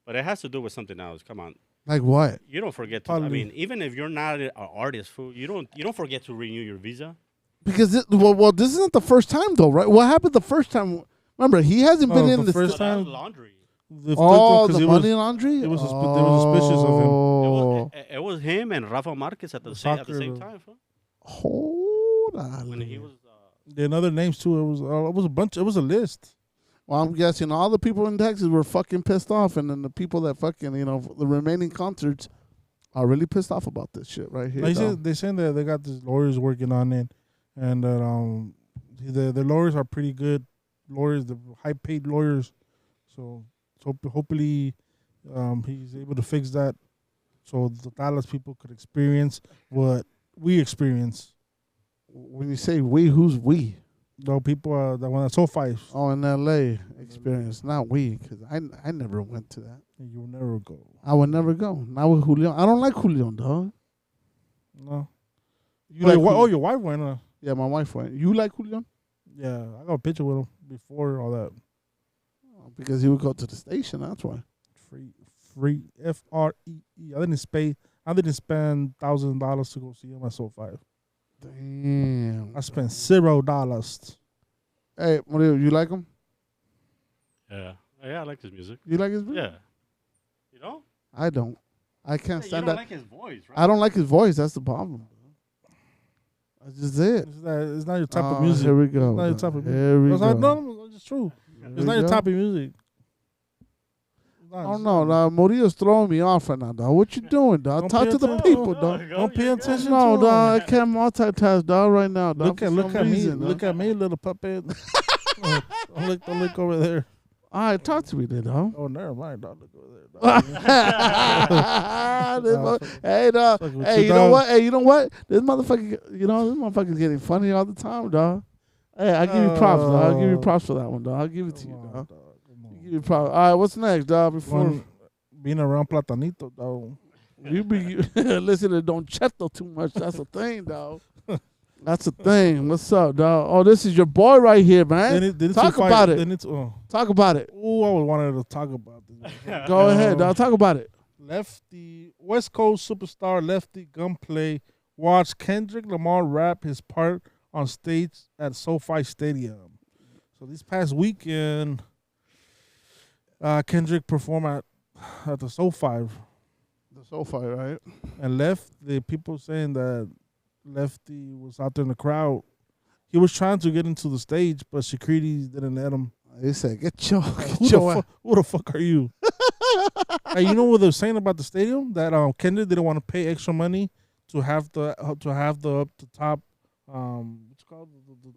But it has to do with something else. Come on. Like what? You don't forget to. I mean, even if you're not an artist, fool, you don't forget to renew your visa. Because this isn't the first time though, right? What happened the first time? Remember, he hasn't been in the the first So that was time. laundry. the it money laundry. They were suspicious of him. Oh, It was him and Rafa Marquez at the same time. Fool. hold on. When he was. There are other names too. It was a bunch. It was a list. Well, I'm guessing all the people in Texas were fucking pissed off, and then the people that fucking the remaining concerts are really pissed off about this shit right here. They saying that they got these lawyers working on it, and that the lawyers are pretty good lawyers, the high paid lawyers. So hopefully he's able to fix that, so the Dallas people could experience what we experience. When you say we, who's we? The people that went at SoFi. Oh, in L.A. experience, not we, because I never went to that. You will never go. I would never go. Not with Julian. I don't like Julian, dog. No. You like your wife went. Yeah, my wife went. You like Julian? Yeah, I got a picture with him before all that. Because he would go to the station. That's why. Free FREE. I didn't spend $1,000 to go see him at SoFi. Damn. I spent $0. Hey, what do you like him? Yeah. I like his music. You like his music? Yeah. You know? I don't. I can't stand you that. don't like his voice, right? I don't like his voice. That's the problem. That's just it. It's not your type of music. Here we go. It's not your type of music. Here we go. No, it's true. It's not your type of music. Oh no, Murillo's throwing me off right now, dog. What you doing, dog? Talk to the people, dog. Don't pay attention No, to dog. I him. can't multitask, dog, right now, dog. Look at me, little puppet. Don't look over there. All right, talk to me then, dog. Oh, never mind, dog. Look over there. Dog. Hey, dog. Fuck with Hey, you, you know dog. what? Hey, you know what? This motherfucker's getting funny all the time, dog. Hey, I give you props, dog. I'll give you props for that one, dog. I'll give it to you, dog. Give you props. All right, what's next, dog? Before Being around Platanito, dog. you be listening to Don Cheto too much, that's a thing, dog. That's a thing. What's up, dog? Oh, this is your boy right here, man. Talk about it. Talk about it. Oh, I wanted to talk about this. Go ahead, dog. Talk about it. Lefty, West Coast superstar Lefty Gunplay watched Kendrick Lamar rap his part on stage at SoFi Stadium. So this past weekend, Kendrick performed at the SoFi. The SoFi, right? And the people saying that Lefty was out there in the crowd. He was trying to get into the stage, but security didn't let him. They said, get your Who the fuck are you? Hey, you know what they're saying about the stadium? That Kendrick didn't want to pay extra money to have the up the top what's it called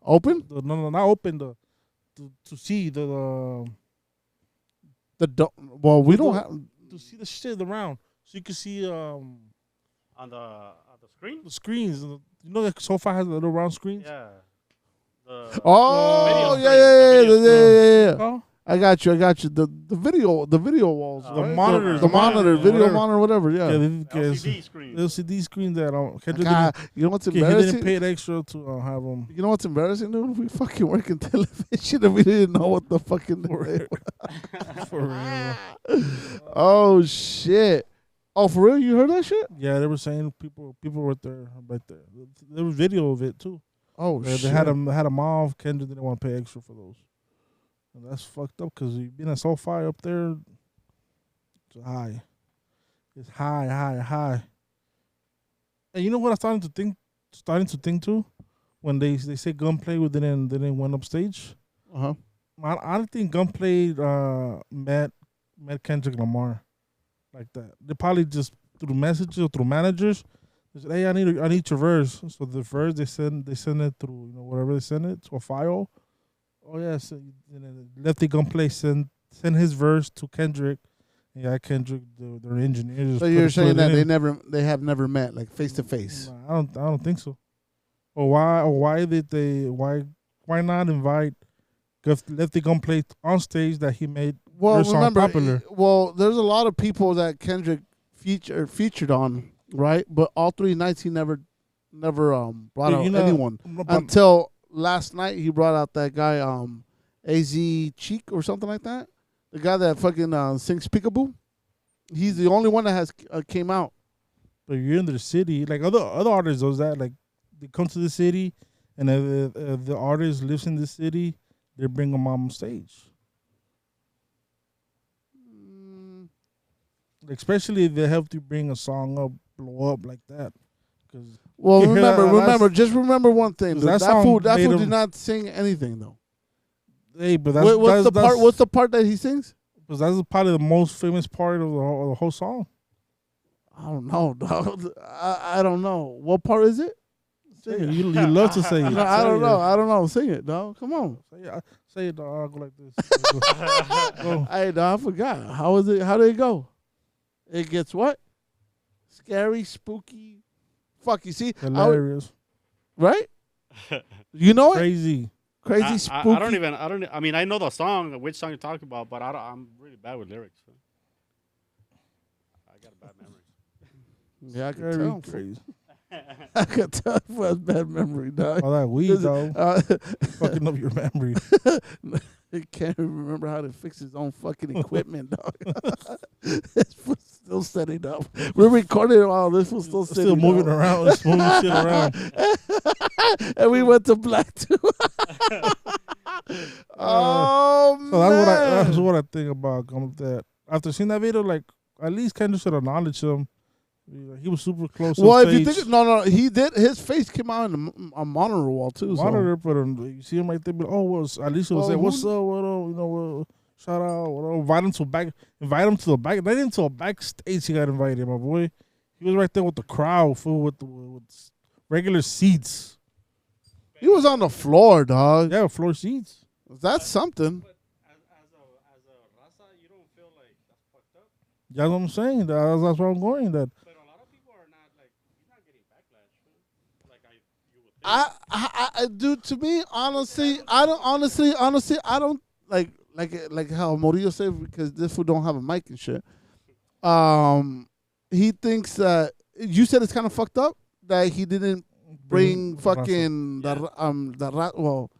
open? No, not open. To see Well, we don't have to see the shit around, so you can see On the screen? the screens. You know that SoFi has little round screens. Yeah. Oh, video yeah. Oh, I got you. The video walls. The right? monitors, The the monitor, monitor, video whatever. monitor, whatever. Yeah. LCD screen. LCD screen that Kendrick God, you know what's he didn't embarrassing? pay it extra to have them. You know what's embarrassing, dude? We fucking work in television and we didn't know what the fucking. For real. Oh shit! Oh, for real? You heard that shit? Yeah, they were saying people were there right there. There was video of it too. Oh They shit! had them off. Kendrick didn't want to pay extra for those. And that's fucked up because you've been at SoFi up there. It's high. It's high. And you know what I'm starting to think too? When they say Gunplay didn't went up stage. Uh-huh. I don't think Gunplay met Kendrick Lamar like that. They probably just through messages or through managers, They said, "Hey, I need your verse." So the verse they send it through whatever they send it to a file. Oh yes, Lefty Gunplay send his verse to Kendrick. Yeah, Kendrick, their engineers. So you're saying that they have never met, like face to face? I don't think so. Why did they? Why not invite Lefty Gunplay on stage that he made their song popular? Well, there's a lot of people that Kendrick featured on, right? But all 3 nights he never brought out anyone until last night. He brought out that guy Az Cheek or something like that. The guy that fucking sings Peekaboo. He's the only one that has came out. But you're in the city, like other artists. Does that like they come to the city, and the artist lives in the city, they bring them on stage. Especially if they help you bring a song up, blow up like that. Well, remember one thing. That fool did not sing anything though. Hey, but what's the part that he sings? Because that's probably the most famous part of the whole song. I don't know, dog. I don't know. What part is it? You love to say it. No, I don't know. I don't know. Sing it, dog. Come on. Say it, dog. I'll go like this. Go. Hey, dog, I forgot. How is it? How did it go? It gets what? Scary, spooky. Fuck, you see? Hilarious. Right? You know it? Crazy, spooky. I mean, I know the song, which song you're talking about, but I'm really bad with lyrics. So. I got a bad memory. Yeah, I can tell. Crazy. I can tell for a bad memory, dog. All that weed, though. Fucking up your memory. He can't even remember how to fix his own fucking equipment, dog. This was still setting up. We're recording all this was still moving around. It's moving shit around. And we went to black too. Oh so man. That's what I think about that. After seeing that video, like at least Kendrick should acknowledge him. He was super close. Well, if you think he did. His face came out on a monitor wall too. Monitor, but you see him right there. But at least it was say, "What's up? What up? Shout out. What up?" Invite him to the back. Not even to a backstage. He got invited, my boy. He was right there with the crowd, full with regular seats. He was on the floor, dog. Yeah, floor seats. That's something. But as a Raza, you don't feel like that's fucked up. That's what I'm saying. That's where I'm going. That. But a lot of people are not like he's not getting backlash. Like you would think. Dude, to me, honestly, I don't like how Murillo said, because this fool don't have a mic and shit. He thinks that you said it's kind of fucked up that he didn't bring fucking well,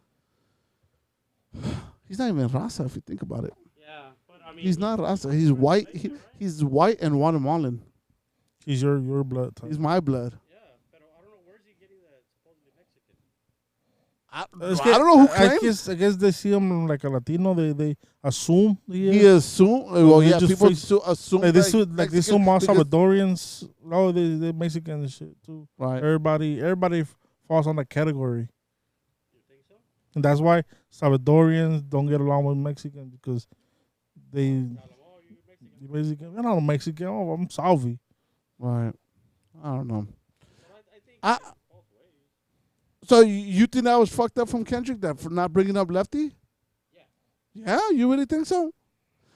he's not even Raza if you think about it. Yeah, but I mean he's not Raza. He's white. He's white and Guatemalan. He's your blood type. He's my blood. Yeah, but I don't know where's he getting that supposedly Mexican. I don't know who claims. I guess they see him like a Latino. They assume he assume. Well, yeah, people assume like they assume all Salvadorians. Oh, they Mexican and shit too. Right. Everybody falls on that category. You think so? And that's why Salvadorians don't get along with Mexicans, because they Mexican. I'm not a Mexican. Oh, I'm Salvi. Right. I don't know. I think both ways. So you think that was fucked up from Kendrick, that for not bringing up Lefty? Yeah. Yeah, you really think so?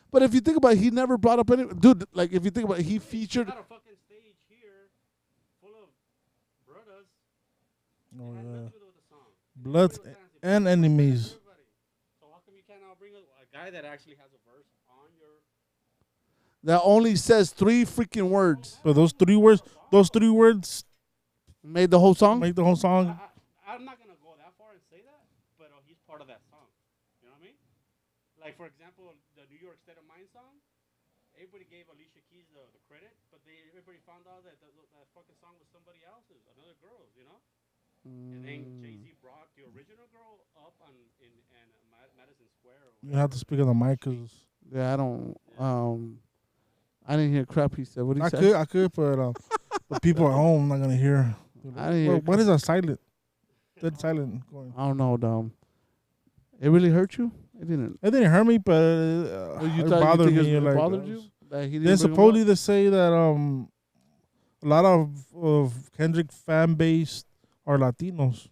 But if you think about it, he never brought up any dude. Like if you think about it, he featured. Got a fucking stage here full of brothers. Oh It has yeah. nothing to do with the song. Blood and enemies. Everybody. So how come you can't now bring a guy that actually has a verse on your? That only says 3 freaking words. But those three words Made the whole song? make the whole song. I'm not gonna go that far and say that, but he's part of that song. You know what I mean? Like for example, the New York State of Mind song. Everybody gave Alicia Keys the credit, but everybody found out that that fucking song was somebody else's, another girl's. You know? And then Jay-Z brought the original girl up in Madison Square. You have to speak on the mic, cause Yeah, I don't. I didn't hear crap he said. What did he say? I could, but people at home not gonna hear. I didn't hear. What is that silent? Dead silent going. I don't know, Dom. It really hurt you? It didn't. It didn't hurt me, but You it thought bothered you me. it Like, bothered you? That he didn't then bring him supposedly up? they say that a lot of Kendrick fan base are Latinos,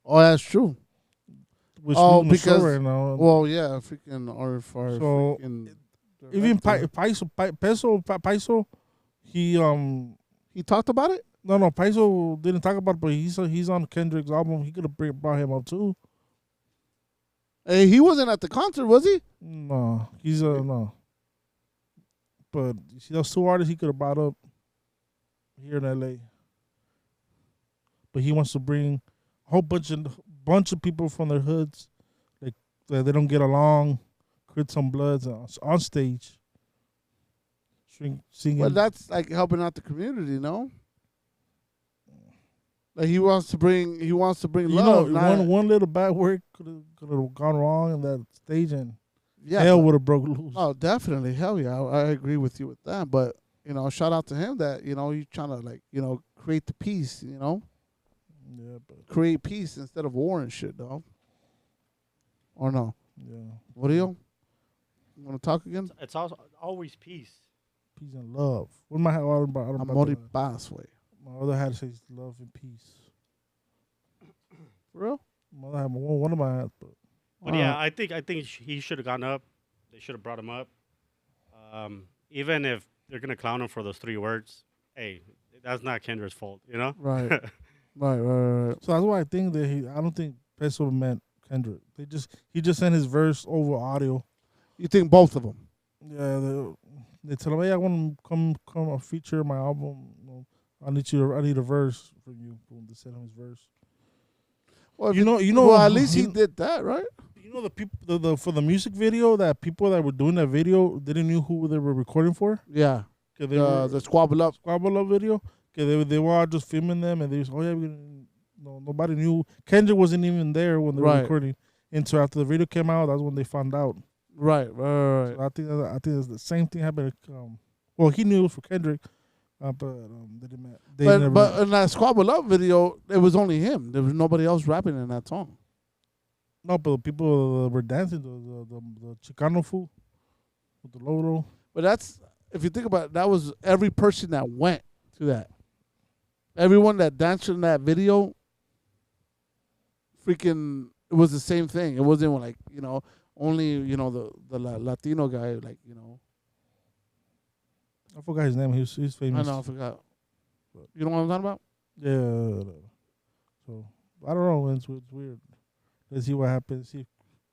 Oh, that's true. which Oh, losing the show because right now. well, yeah, freaking or for So, freaking even director. Paiso, He talked about it. no, Paiso didn't talk about it, but he's on Kendrick's album. He could have brought him up too. Hey, he wasn't at the concert, was he? No, he's no. But you see those two artists he could have brought up here in LA. But he wants to bring a whole bunch of people from their hoods, like that they don't get along, create some bloods on stage. Singing. Well, that's like helping out the community, no? Like he wants to bring love. One little bad word could have gone wrong in that stage, and yeah, hell would have broke loose. Oh, definitely, hell yeah, I agree with you with that. But shout out to him that he's trying to like create the peace. Yeah, but Create peace instead of war and shit, dog. Or no? yeah, What do you want to talk again? It's also always peace. peace and love. What am I? I don't know Amor y about paz, way. my other hat says love and peace. For real? My other hat, one of my hats, But yeah, I think he should have gone up. They should have brought him up. Even if they're gonna clown him for those 3 words, hey, that's not Kendra's fault, you know? Right. Right. So that's why I think that I don't think Peso meant Kendrick. He just sent his verse over audio. You think both of them? Yeah, they tell him, hey, I want to come feature my album. I need a verse from you. Boom, they sent him his verse. Well, Well, at least he did that, right? You know the people for the music video, that people that were doing that video didn't know who they were recording for. Yeah. The Squabble Up video. They were all just filming them, and they was, oh yeah, nobody knew. Kendrick wasn't even there when they were recording. Until after the video came out, that's when they found out. Right. So I think it's the same thing happened. Well, he knew it was for Kendrick, but they didn't. But in that Squabble Up video, it was only him. There was nobody else rapping in that song. No, but the people were dancing, the Chicano fool with the logo. But that's, if you think about it, that was every person that went to that. Everyone that danced in that video, freaking, it was the same thing. It wasn't like, only, the Latino guy, like, I forgot his name. He's famous. I know, I forgot. You know what I'm talking about? Yeah. So, I don't know. It's weird. Let's see what happens. See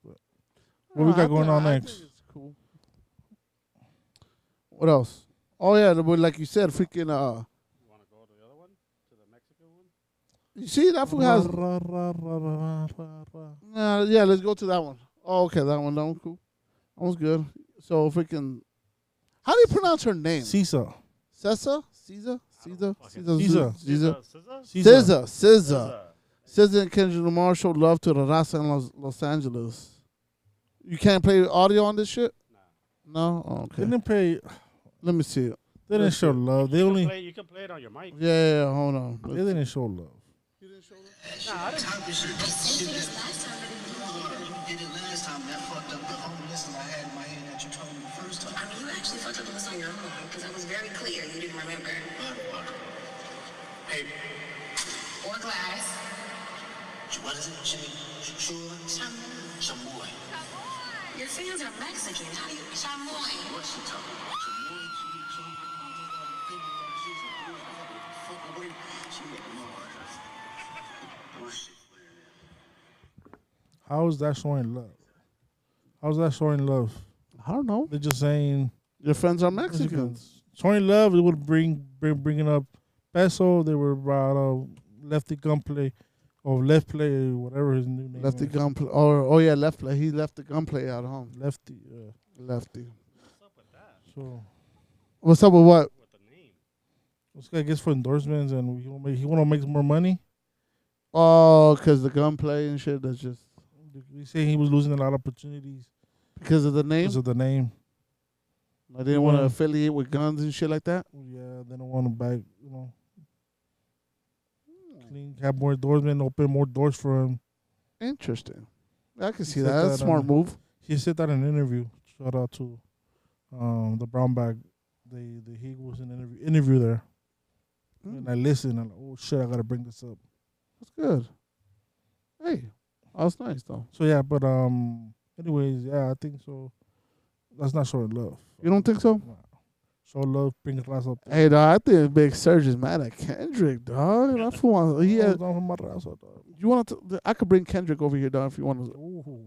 what we got going on next. I think it's cool. What else? Oh, yeah, like you said, freaking, You want to go to the other one? To the Mexican one? you see, that fool has, yeah, let's go to that one. Oh, okay, that one cool. That one's good. So, freaking, how do you pronounce her name? Cisa. Cesa? Caesar? SZA and Kendrick Lamar showed love to the Raza in Los Angeles. You can't play audio on this shit? No? Oh, okay. They didn't play. Let me see it. They didn't show love. They only. You can play it on your mic. Yeah, hold on. They didn't show love. You didn't show love? Nah, I didn't. Did it last time, that fucked up the whole list I had in my head that you told me the first time. I mean, you actually fucked up the list on your own, because it was very clear you didn't remember. Hey, Or glass. what is it? Chamoy. Your fans are Mexican. How do you... Chamoy. What's she talking about? How is that showing love? How's that showing love? I don't know. They're just saying Your friends are Mexicans. showing love. It would bringing up Peso. They were about Lefty Gunplay or Left Play, whatever his new name Lefty is. Gunplay. Oh, yeah, Left Play. He left the Gunplay at home. Lefty. Lefty. What's up with that? So What's up with what? With the name. this guy gets for endorsements, and he want to make more money. Oh, because the Gunplay and shit, that's just He say he was losing a lot of opportunities because of the name? because of the name. I didn't want to affiliate with guns and shit like that? Yeah, they don't want to back, have more endorsements, open more doors for him. Interesting. I can see He that. said That's a that, smart move. He said that in an interview. Shout out to the brown bag. The he was in an interview. interview there, Mm. and I listened. And oh shit, I gotta bring this up. That's good. Hey, that's nice though. So yeah, but anyways, yeah, I think so. That's not showing love. You don't think so? Nah. Show love, bring Raza up. Hey, dog, I think Big Surge is mad at Kendrick, dog. That fool wants. He has, Down from my Raza, dog. you want to? I could bring Kendrick over here, dog, if you want to. Ooh.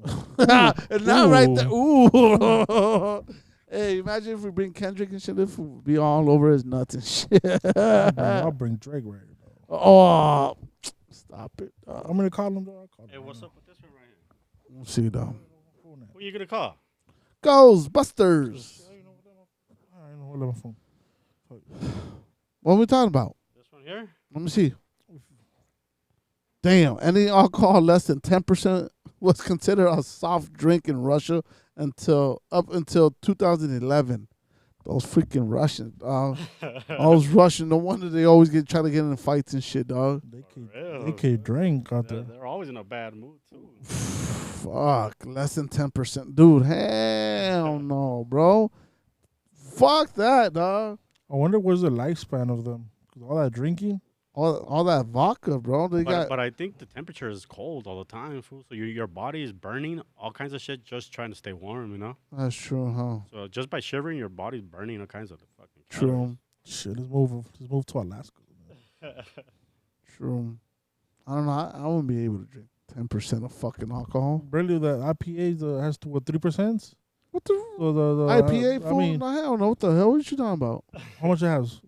And now right there. Ooh. Hey, imagine if we bring Kendrick and shit. This would be all over his nuts and shit. I'll bring Drake right here, dog. Oh, stop it. Dog. I'm gonna call him, dog. Hey, what's up with this one right here? We'll see, dog. Who you gonna call? Ghostbusters. I know what phone. What are we talking about? This one here? Let me see. Damn, any alcohol less than 10% was considered a soft drink in Russia up until 2011. Those freaking Russians, dog. Those Russians, no wonder they always try to get in fights and shit, dog. They can't drink out there. They're always in a bad mood too. Fuck, less than 10%. Dude, hell no, bro. Fuck that, dog. I wonder what's the lifespan of them. 'Cause all that drinking. All that vodka, bro. But I think the temperature is cold all the time, fool. So your body is burning all kinds of shit just trying to stay warm, you know? That's true, huh? So just by shivering, your body's burning all kinds of fucking True. Shit, let's move to Alaska. True. I don't know. I wouldn't be able to drink 10% of fucking alcohol. Really, the IPA has to what 3%? What the So the IPA? I Fool? mean, No, hell no. What the hell are you talking about? how much it has?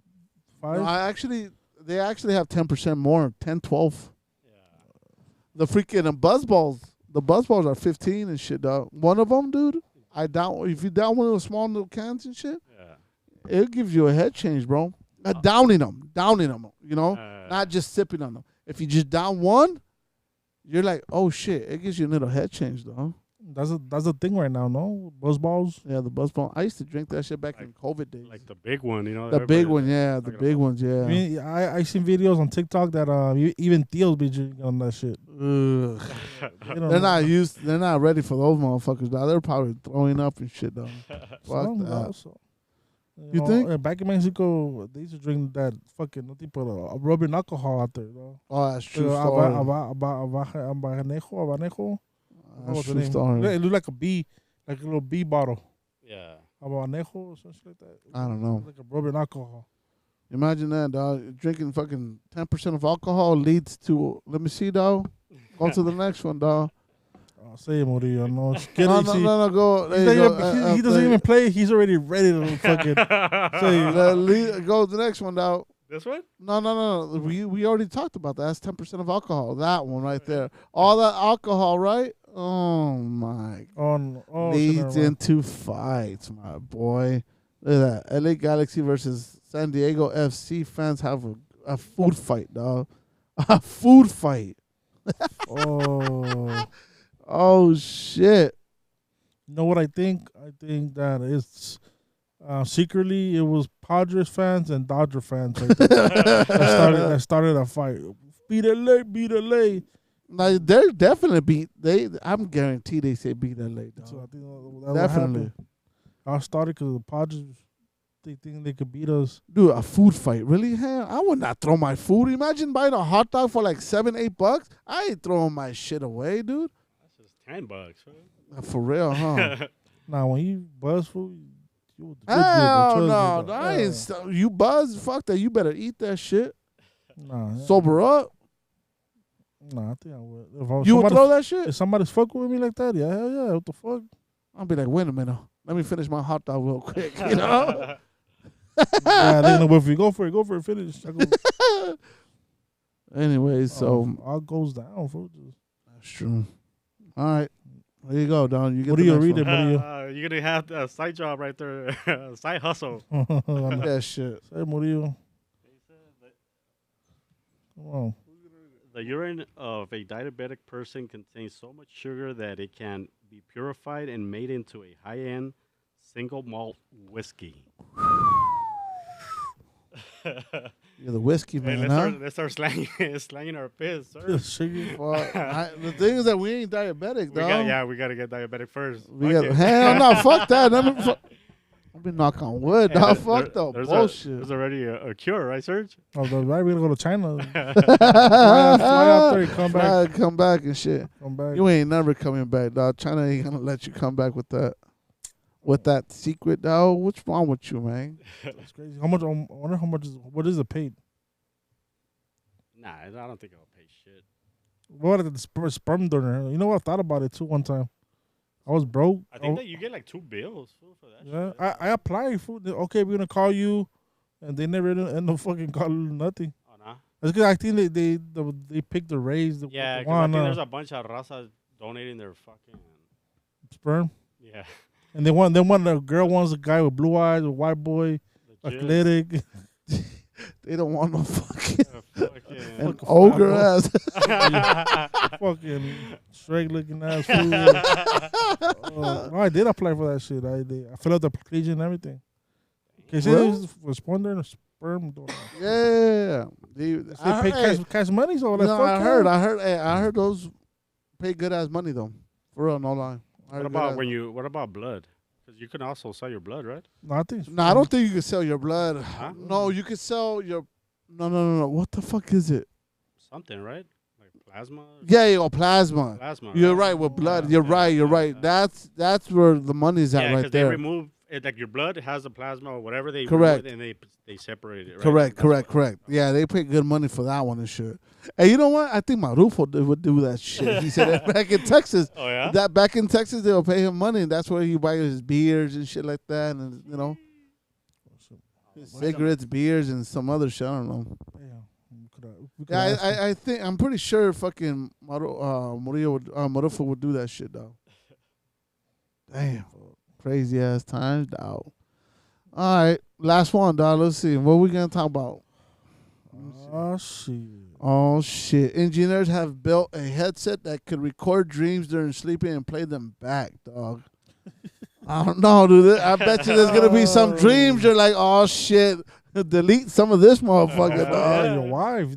5. No, they actually have 10% more, 10, 12. Yeah. The freaking the buzzballs are 15 and shit, dog. One of them, dude, if you down one of those small little cans and shit, Yeah. it gives you a head change, bro. Downing them, you know, not just sipping on them. If you just down one, you're like, oh shit, it gives you a little head change, though. That's the thing right now, no? Buzzballs. Yeah, the buzzball. I used to drink that shit back in COVID days. Like the big one, you know? The big everybody- one, yeah, the big ones, I yeah. mean, I seen videos on TikTok that even Theo's be drinking on that shit. Ugh. They don't They're know. They're not ready for those motherfuckers, dog. They're probably throwing up and shit, though. Fuck Some, that. dog, so. You think? Back in Mexico, they used to drink that fucking no tipo rubbing alcohol out there, though. Oh, that's true story. Abanejo. That's What's the true name? story. It looked like a bee, like a little bee bottle. Yeah. Abanejo or something like that. I don't know. Like a rubbing alcohol. Imagine that, dog. Drinking fucking 10% of alcohol leads to. Let me see, dog. Go to the next one, dog. Say it, Murillo. No, it's good. No, go. There you go. He doesn't even play. He's already ready to fucking say. Go to the next one, dog. This one? No. We already talked about that. That's 10% of alcohol. That one right there. All that alcohol, right? Oh my. Leads into fights, my boy. Look at that. LA Galaxy versus San Diego FC fans have a food fight, dog. A food fight. Oh. Oh shit. You know what I think? I think that it's secretly it was Padres fans and Dodger fans that started a fight. Beat LA. Now they're definitely I'm guaranteed they say beat LA, dog. So I think that Definitely. I started because the Padres they think they could beat us. Dude, a food fight. Really? Hell, I would not throw my food. Imagine buying a hot dog for like $7-8. I ain't throwing my shit away, dude. That's just $10. Right? For real, huh? Now when you buzz food, you Hell no. I ain't you buzz, fuck that. You better eat that shit. Nah, Sober up. Nah, I think I would. You would throw that shit? If somebody's fucking with me like that, yeah, hell yeah. What the fuck? I'll be like, wait a minute. Let me finish my hot dog real quick, you know? Yeah, they know, but if you go for it, finish. Anyways, so all goes down, fool. that's true. All right. There you go, Don. You get What do you the next read it, one. Murillo? You're going to have a side job right there. Side hustle. That shit. Say Murillo. Come on. The urine of a diabetic person contains so much sugar that it can be purified and made into a high-end single malt whiskey. You're the whiskey Hey, man, huh? let's start slanging our piss, sir. Sugar. Well, the thing is that we ain't diabetic, dog. We got to get diabetic first. We Fuck got it. hell no, fuck that. been knock on wood, Hey, dog. Fuck the there's bullshit. There's already a cure, right, Serge? Oh, the right, we're gonna go to China. fly out there, come back. Fly, come back and shit. Come back. You ain't never coming back, dog. China ain't gonna let you come back with that. With that secret, dog. What's wrong with you, man? That's crazy. How much? I wonder how much is what is it paid? Nah, I don't think I'll pay shit. What about the sperm donor? You know what? I thought about it too one time. I was broke. I think that you get like 2 bills for that. Yeah, shit. I applied for. Okay, we're gonna call you, and they never end up fucking calling nothing. Oh, nah. That's because I think they picked the raise. Yeah, the because I one, think there's a bunch of Raza donating their fucking. sperm, Yeah. and they want the girl wants a guy with blue eyes, a white boy, Legit. athletic. They don't want no fucking an Fucking. ogre ass. fucking straight looking ass fool. No, I did apply for that shit. I filled out the application and everything. Okay, see, Really? this is for sperm donor. Yeah. They pay cash money, so that's No, fuck I heard those pay good ass money though. For real, no lie. What about What about blood? Because you can also sell your blood, right? No, I think. No, I don't think you can sell your blood. Huh? No, you can sell your. No. What the fuck is it? Something, right? Like plasma. Yeah, plasma. Plasma. You're right with blood. You're right. You're right. That's where the money's at Yeah, right because they there. remove it, like your blood has the plasma or whatever they Correct. remove it, and they separate it. Right? Correct. That's Correct. what- Yeah, they pay good money for that one and shit. Hey, you know what? I think Marufo would do that shit. He said that back in Texas. Oh yeah. That back in Texas, they'll pay him money, and that's where he buys his beers and shit like that, and you know, his cigarettes, beers, and some other shit. I don't know. Yeah, I think I'm pretty sure fucking Marufo would do that shit though. Damn, crazy ass times, dog. All right, last one, dog. Let's see what we gonna talk about. Oh shit. Oh shit! Engineers have built a headset that could record dreams during sleeping and play them back, dog. I don't know, dude. I bet you there's gonna be some dreams. You're like, oh shit, delete some of this motherfucker, dog. Your wife.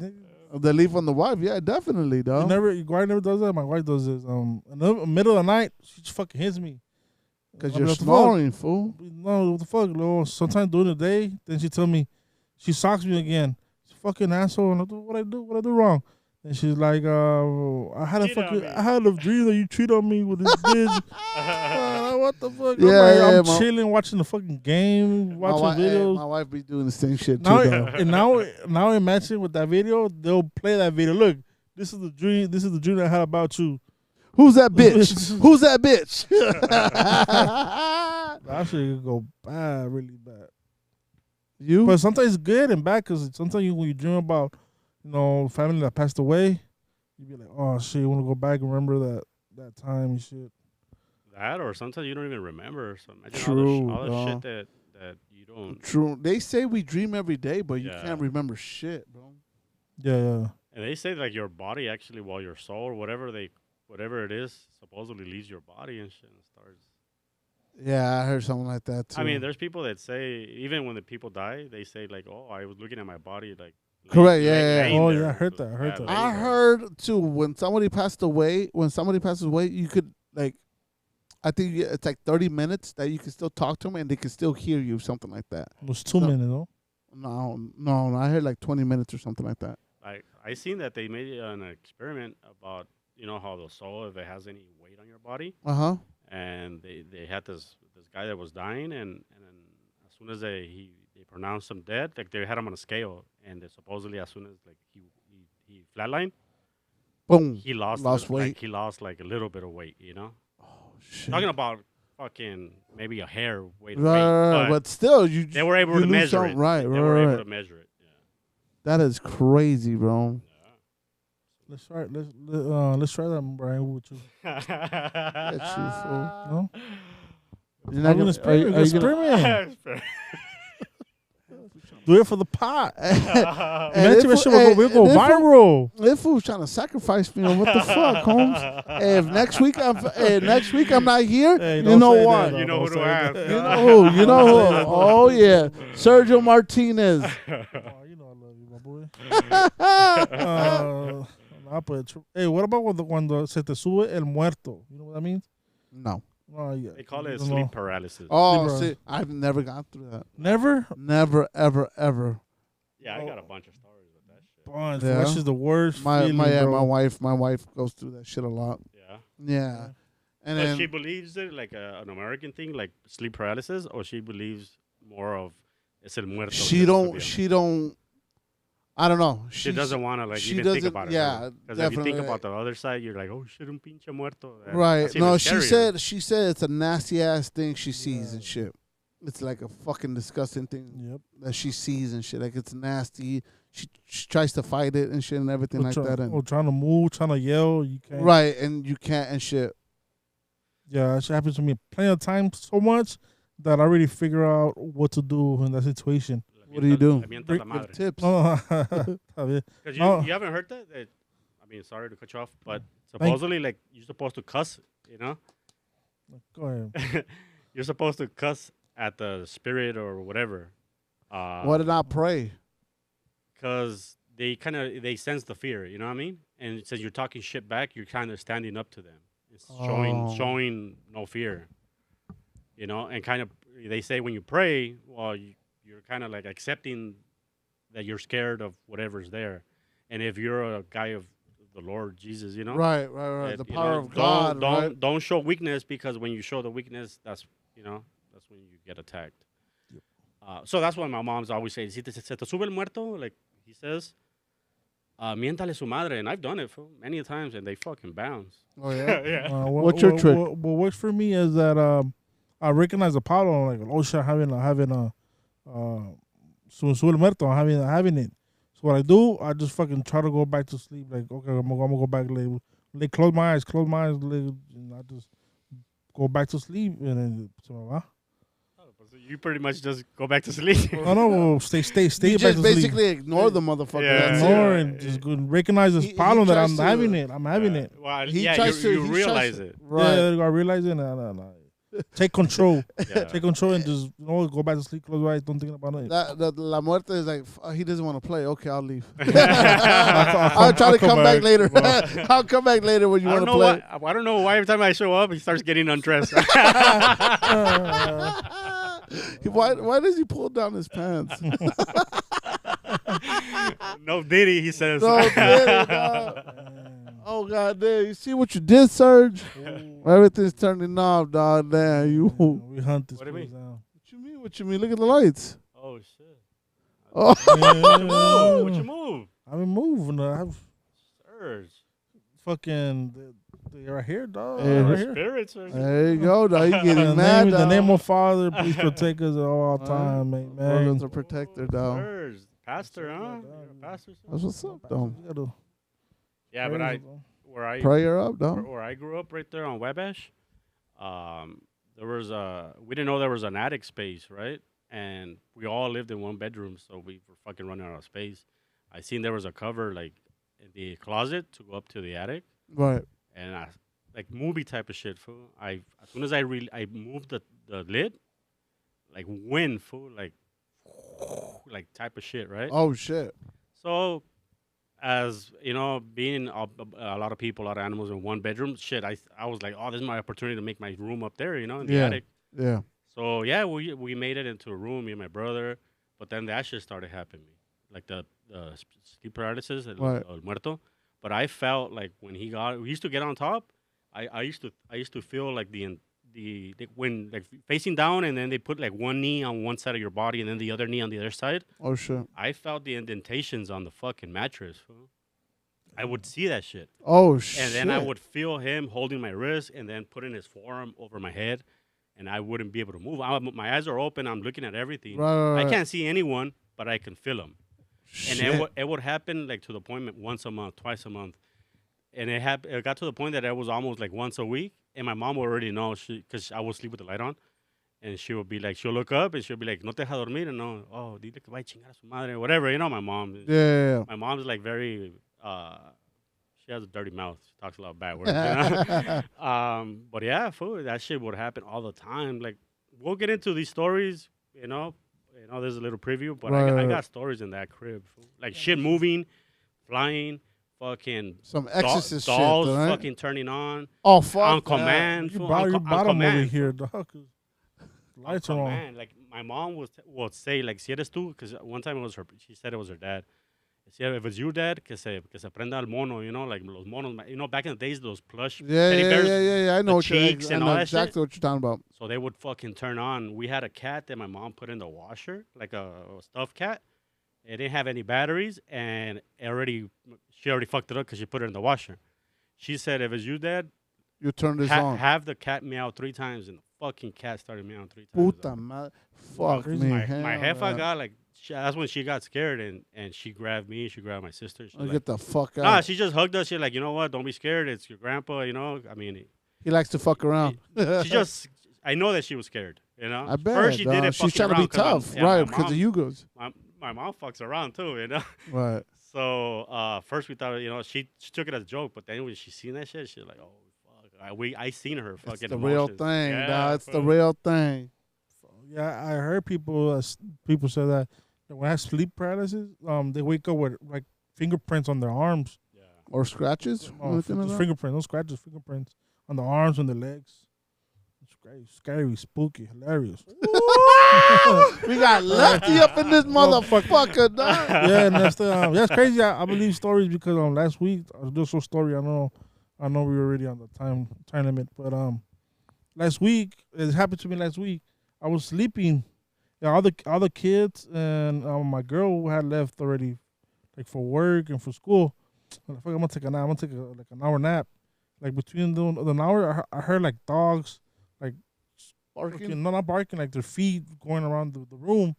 Delete from the wife, yeah, definitely, dog. Your wife never does that. My wife does this. In the middle of the night, she just fucking hits me. Because I you're mean, what the snoring, fool. No, what the fuck, Lord? Sometimes during the day, then she tell me, she socks me again. Fucking asshole, and what I do wrong? And she's like, I had a dream that you cheat on me with this bitch. What the fuck? I'm chilling, watching the fucking game, watching videos. My wife be doing the same shit now, too, though. And now imagine with that video, they'll play that video. Look, this is the dream. This is the dream I had about you. Who's that bitch? Who's that bitch? That shit could go bad, really bad. You? But sometimes it's good and bad because sometimes when you dream about, family that passed away, you be like, oh shit, you want to go back and remember that time and shit. That or sometimes you don't even remember. So imagine True, all the shit that you don't. True. They say we dream every day, but you Yeah. can't remember shit, bro. Yeah. And they say like your body actually, while your soul or whatever it is, supposedly leaves your body and shit and starts. Yeah, I heard something like that too. I mean, there's people that say even when the people die, they say like, "Oh, I was looking at my body like." Correct, yeah. laying Oh, there. yeah, I heard that. laying I there. heard too when somebody passes away, you could like, I think it's like 30 minutes that you can still talk to them and they can still hear you, something like that. It was 2 minutes, though. No, I heard like 20 minutes or something like that. I seen that they made an experiment about how the soul, if it has any weight on your body, and they had this guy that was dying, and then as soon as they pronounced him dead, like they had him on a scale, and they supposedly as soon as like he flatlined, Boom. he lost weight. Like, he lost like a little bit of weight, Oh shit. Talking about fucking maybe a hair weight, Right, but still, they were able you to lose measure something. it. Right, They right, were able right. to measure it. Yeah. That is crazy, bro. Let's try that, Brian, with you. Get you, fool. No? You're not gonna, experiment. Do it for the pot. And Imagine that shit will go viral. This fool's trying to sacrifice me. What the fuck, Holmes? If next week I'm not here, Hey, you don't know say what? that. You know Don't who say to ask. that. You know who? You know who? Oh yeah, Sergio Martinez. Oh, you know I love you, my boy. Hey, what about when se te sube el muerto? You know what that means? No. Oh, yeah. They call I it don't sleep know. paralysis. Oh, Sleep, see, I've never gone through that. Never? Never, ever, ever. Yeah, I got a bunch of stories with that shit. Bunch. Yeah. That's just the worst My feeling, my bro. my wife goes through that shit a lot. Yeah. Yeah, and But she then believes it like an American thing, like sleep paralysis, or she believes more of es el muerto. she don't. I don't know. She doesn't want to like she even think doesn't- about it. yeah, Because if you think definitely. about the other side, you're like, oh shit, un pinche muerto. Right. That's No, even she scarier. said it's a nasty ass thing she sees and Yeah. shit. It's like a fucking disgusting thing Yep. that she sees and shit. Like it's nasty. She tries to fight it and shit and everything like that. And trying to move, trying to yell, you can't. right, and you can't and shit. Yeah, that shit happens to me plenty of times so much that I already figure out what to do in that situation. What do you do? Le mientas la Give madre. tips. No, está bien. Because No. you haven't heard that? I mean, sorry to cut you off, but supposedly, like, you're supposed to cuss, you know? Go ahead. You're supposed to cuss at the spirit or whatever. Why did I pray? Because they sense the fear, you know what I mean? And since you're talking shit back, you're kind of standing up to them. It's Oh. showing no fear, you know? And kind of, they say when you pray, well, you're kind of like accepting that you're scared of whatever's there. And if you're a guy of the Lord Jesus, you know? Right. that, The you power know, of God. right? Don't show weakness, because when you show the weakness, that's when you get attacked. So that's why my mom's always saying, si se te sube el muerto, like he says, miéntale su madre. And I've done it many times, and they fucking bounce. Oh yeah. Yeah. What's your trick? What works for me is that I recognize the problem, like Loya having sube el muerto, having it. So what I do, I just fucking try to go back to sleep. Like, okay, I'm gonna go back, close my eyes, and I just go back to sleep, and then se me va. So you pretty much just go back to sleep. No, stay You back just to sleep. basically ignore the motherfucker. Yeah. That's it. Ignore and just go and recognize this He problem that tries I'm to- having it. I'm having it. Well, He yeah, tries to- you he tries realize to- it. Right. Yeah, I realize it. No. Take control. Yeah. Take control and just go back to sleep, close your eyes, don't think about it. The La Muerte is like, he doesn't want to play. Okay, I'll leave. I'll I'll try to come back back. later. I'll come back later when you I want don't to know play. why. I don't know why every time I show up, he starts getting undressed. Why does he pull down his pants? No Diddy, he says. No, really, dog. Oh god damn! You see what you did, Serge? Everything's turning off, dog. Damn you. What We hunt this What do you place mean? down. you mean? What you mean? Look at the lights. Oh shit! Oh, Oh, what you move? I've been moving. I've Surge. fucking they're right here, dog. Yeah. Right Our here. spirits are. there you go, dog. You In getting the mad, name, the dog. name of Father, please protect us at all Right. time, man. Brother's a protector, dog. Surge. Pastor, huh? You're a pastor. That's what's up, dog. Yeah, but where I Prayer up, dog. where I grew up right there on Wabash, there was we didn't know there was an attic space, right? And we all lived in one bedroom, so we were fucking running out of space. I seen there was a cover like in the closet to go up to the attic, Right. and like movie type of shit, fool. As soon as I moved the lid, like wind, fool, like type of shit, right? Oh shit. So, as you know, being a lot of people, a lot of animals in one bedroom, shit, I was like, oh, this is my opportunity to make my room up there, you know, in the Yeah. attic. Yeah. So yeah, we made it into a room, me and my brother, but then that shit started happening, like the sleep paralysis, Right. el muerto. But I felt like when we used to get on top, I used to feel like when like facing down, and then they put like one knee on one side of your body and then the other knee on the other side. Oh shit. I felt the indentations on the fucking mattress. Fool. I would see that shit. Oh shit. And then I would feel him holding my wrist and then putting his forearm over my head, and I wouldn't be able to move. My eyes are open. I'm looking at everything. Right. I can't see anyone, but I can feel them. And Shit. it would happen like to the point once a month, twice a month. And it got to the point that it was almost like once a week. And my mom would already know, because I would sleep with the light on. And she would be like, she'll look up and she'll be like, no te deja dormir. And no, oh, dile que vaya a chingar a su madre, or whatever. You know, my mom. Yeah. My mom's like very, she has a dirty mouth. She talks a lot of bad words. You know? But yeah, fool, that shit would happen all the time. Like, we'll get into these stories, you know, there's a little preview, but I Right. got stories in that crib. Fool. Like shit moving, flying, fucking Some exorcist shit, dolls though, right? fucking turning on Oh fuck! on that. command. You fool, brought your on bottom over command. here, dog. On Lights are on. command. Like my mom would say like si eres tú, because one time it was her. She said it was her dad. Decía, if it's you, dad, que se prenda el mono, you know, like los monos. You know, back in the days, those plush Yeah, teddy yeah, bears, yeah. I know the what you're. cheeks I and know all that shit. exactly what you're talking about. So they would fucking turn on. We had a cat that my mom put in the washer, like a stuffed cat. It didn't have any batteries, and she already fucked it up because she put it in the washer. She said, if it's you, dad, You turned this on. have the cat meow 3 times, and the fucking cat started meowing 3 times. Puta madre. Fuck me. My hell, jefa man. got like, that's when she got scared, and she grabbed me, she grabbed my sister. She Oh, like, get the fuck out. nah, she just hugged us. She's like, you know what? Don't be scared. It's your grandpa, you know? I mean, He likes to fuck around. she just, I know that she was scared, you know? I bet. First, she did it She's fucking trying to be around 'cause tough, my right? Because mom- of you guys. My mom fucks around too, you know? Right. So first we thought, you know, she took it as a joke, but then when she seen that shit, she's like, oh fuck, I seen her fucking. It's the real emotions. thing, Yeah, dog. It's the fuck. real thing. Yeah, I heard people say that when I have sleep paralysis, they wake up with like fingerprints on their arms. Yeah. Or scratches. Oh, Anything like just that? fingerprints, no scratches, fingerprints on the arms and the legs. It's great, scary, spooky, hilarious. We got Lefty up in this motherfucker, dog. Yeah, and that's crazy. I believe stories because last week there's a story. I know we were already on the time limit, but last week it happened to me. Last week I was sleeping. Yeah, all the kids and my girl had left already, like for work and for school. I'm like, fuck, I'm gonna take a nap. I'm gonna take like an hour nap. Like between the hour, I heard like dogs, like Barking? no, not barking, like their feet going around the room.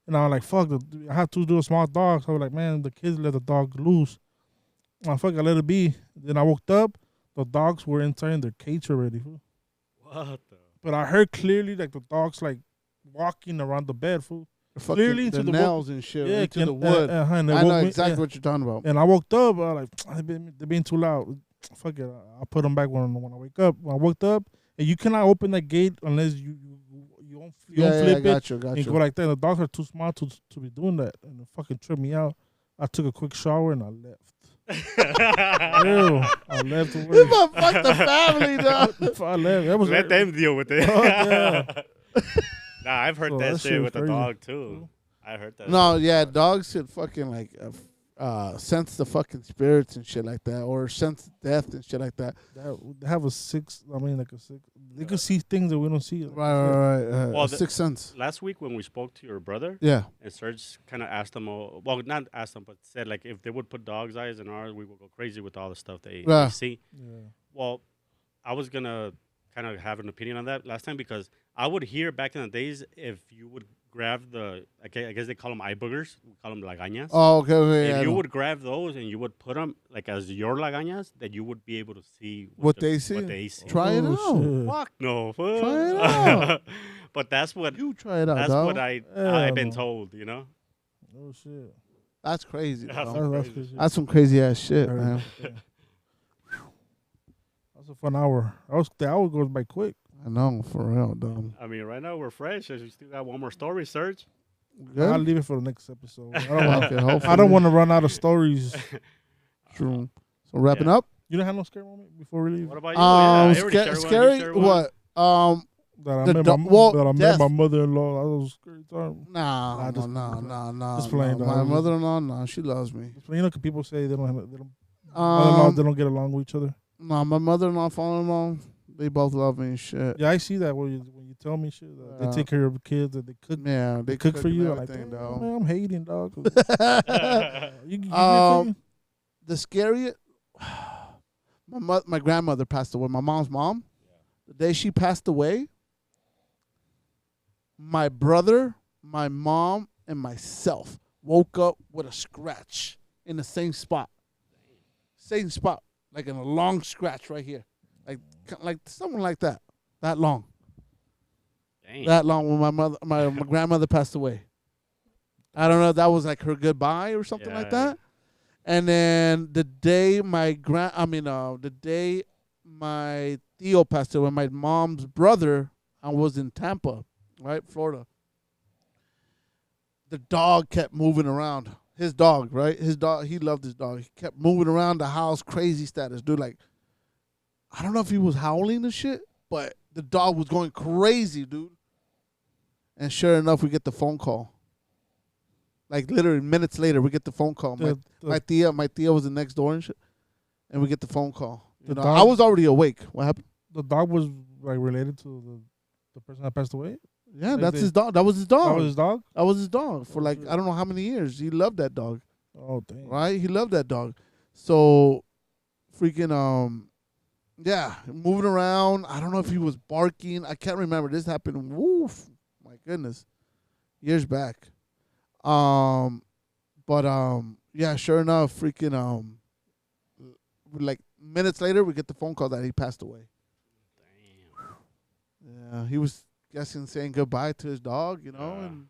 And I was like, fuck, I have to do a small dog. So I was like, man, the kids let the dog loose. Oh, fuck, I let it be. Then I woke up, the dogs were inside in their cage already. Fool. What the? But I heard clearly like the dogs like walking around the bed, fool. Fucking Clearly the to the nails and shit Yeah, into the wood. and they I know woke me- exactly yeah. what you're talking about. And I woke up, I was like, they're being too loud. Fuck it, I'll put them back when I wake up. When I woke up, and you cannot open that gate unless you don't flip it. Got And you. go like that. The dogs are too small to be doing that, and it fucking tripped me out. I took a quick shower and I left. Ew, I left. You Away. fuck the family, dog. I left. That was Let them deal with it. Oh, yeah. Nah, I've heard So that that shit shit with the was dog too. I heard that. No, yeah, dogs should fucking like sense the fucking spirits and shit like that, or sense death and shit like that. They have a six. I mean, like a six. They can see things that we don't see. Right. Well, Sixth sense. Last week when we spoke to your brother, Yeah. and Serge kind of asked them, well, not asked them, but said like if they would put dogs' eyes in ours, we would go crazy with all the stuff they see. Yeah. Well, I was gonna kind of have an opinion on that last time because I would hear back in the days if you would grab I guess they call them eye boogers. We call them lagañas. Oh, okay. If Yeah, you would grab those and you would put them like as your lagañas, that you would be able to see What they see? What they see. Try it out. shit. Fuck no. Fool. Try it out. But that's what You try it out, that's dog. what Hell I've been no. told. You know. Oh shit. That's crazy. That's dog. That's crazy. crazy. That's some crazy ass shit, Very man. nice, yeah. That's a fun hour. The hour goes by quick. I know, for real, dog. I mean, right now we're fresh. We still got one more story, Serge. I'll Good. leave it for the next episode. I Okay, hopefully. don't want to run out of stories. True. So wrapping Yeah. up. You don't have no scary moment before we leave? What about you? I already shared one. You Scary. shared one. What? That I The met, do- my, well, that I met death. my mother-in-law. That was a scary time. Nah, just- no. just playing, no. dog. My mother-in-law, no, she loves me. You know, 'cause people say they don't mother-in-laws, they don't get along with each other. No, my mother-in-law, father-in-law, they both love me and shit. Yeah, I see that when you tell me shit. They take care of the kids and they cook. Yeah, They cook for and you. I'm like, everything, damn, dog. man, I'm hating, dog. You get Um, cooking? The scariest. My grandmother passed away. My mom's mom. The day she passed away, my brother, my mom, and myself woke up with a scratch in the same spot. Same spot, like in a long scratch right here, like something like that, that long, Dang. that long. When my grandmother passed away, I don't know if that was like her goodbye or something like Yeah. that. And then the day the day my Theo passed away, my mom's brother, I was in Tampa, right, Florida. The dog kept moving around. his dog, right? His dog, he loved his dog. He kept moving around the house, crazy status, dude. Like, I don't know if he was howling and shit, but the dog was going crazy, dude. And sure enough, we get the phone call. Like literally minutes later, we get the phone call. My tia was the next door and shit, and we get the phone call. You know, I was already awake. What happened? The dog was like related to the person that passed away. Yeah, that's his dog. That was his dog. That was his dog. That was his dog for like I don't know how many years. He loved that dog. Oh damn! Right? He loved that dog. So, freaking yeah, moving around. I don't know if he was barking. I can't remember. This happened. Woof, my goodness, years back. Yeah, sure enough, freaking like minutes later, we get the phone call that he passed away. Damn. Yeah, he was guessing saying goodbye to his dog, you know, and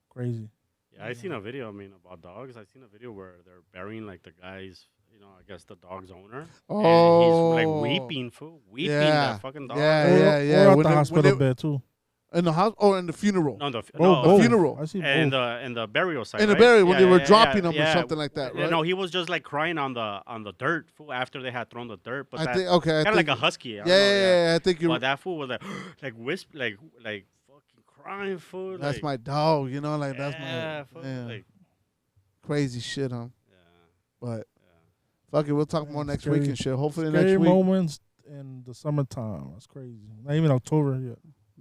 crazy. Yeah, I seen a video. I mean, about dogs. I seen a video where they're burying like the guy's, you know, I guess the dog's owner. Oh, and he's like weeping, fool, weeping yeah. that fucking dog. Yeah. Or at When the they- hospital when they- bed too. in the house or in the funeral. No, the Both. funeral. I see and both. the burial site. In the right? burial when they were Yeah, dropping him or yeah. something like that, right? No, he was just like crying on the dirt, fool, after they had thrown the dirt. But I that, think okay. kind of like a husky. I don't know, Yeah, I think you. But that fool was like wisp, like fucking crying, fool. That's like, my dog, you know, like yeah, that's fool, my yeah. like, Crazy shit, huh? yeah, But yeah. fuck it, we'll talk more next week Scary- and shit. Hopefully Scary next week. moments in the summertime. That's crazy. Not even October yet.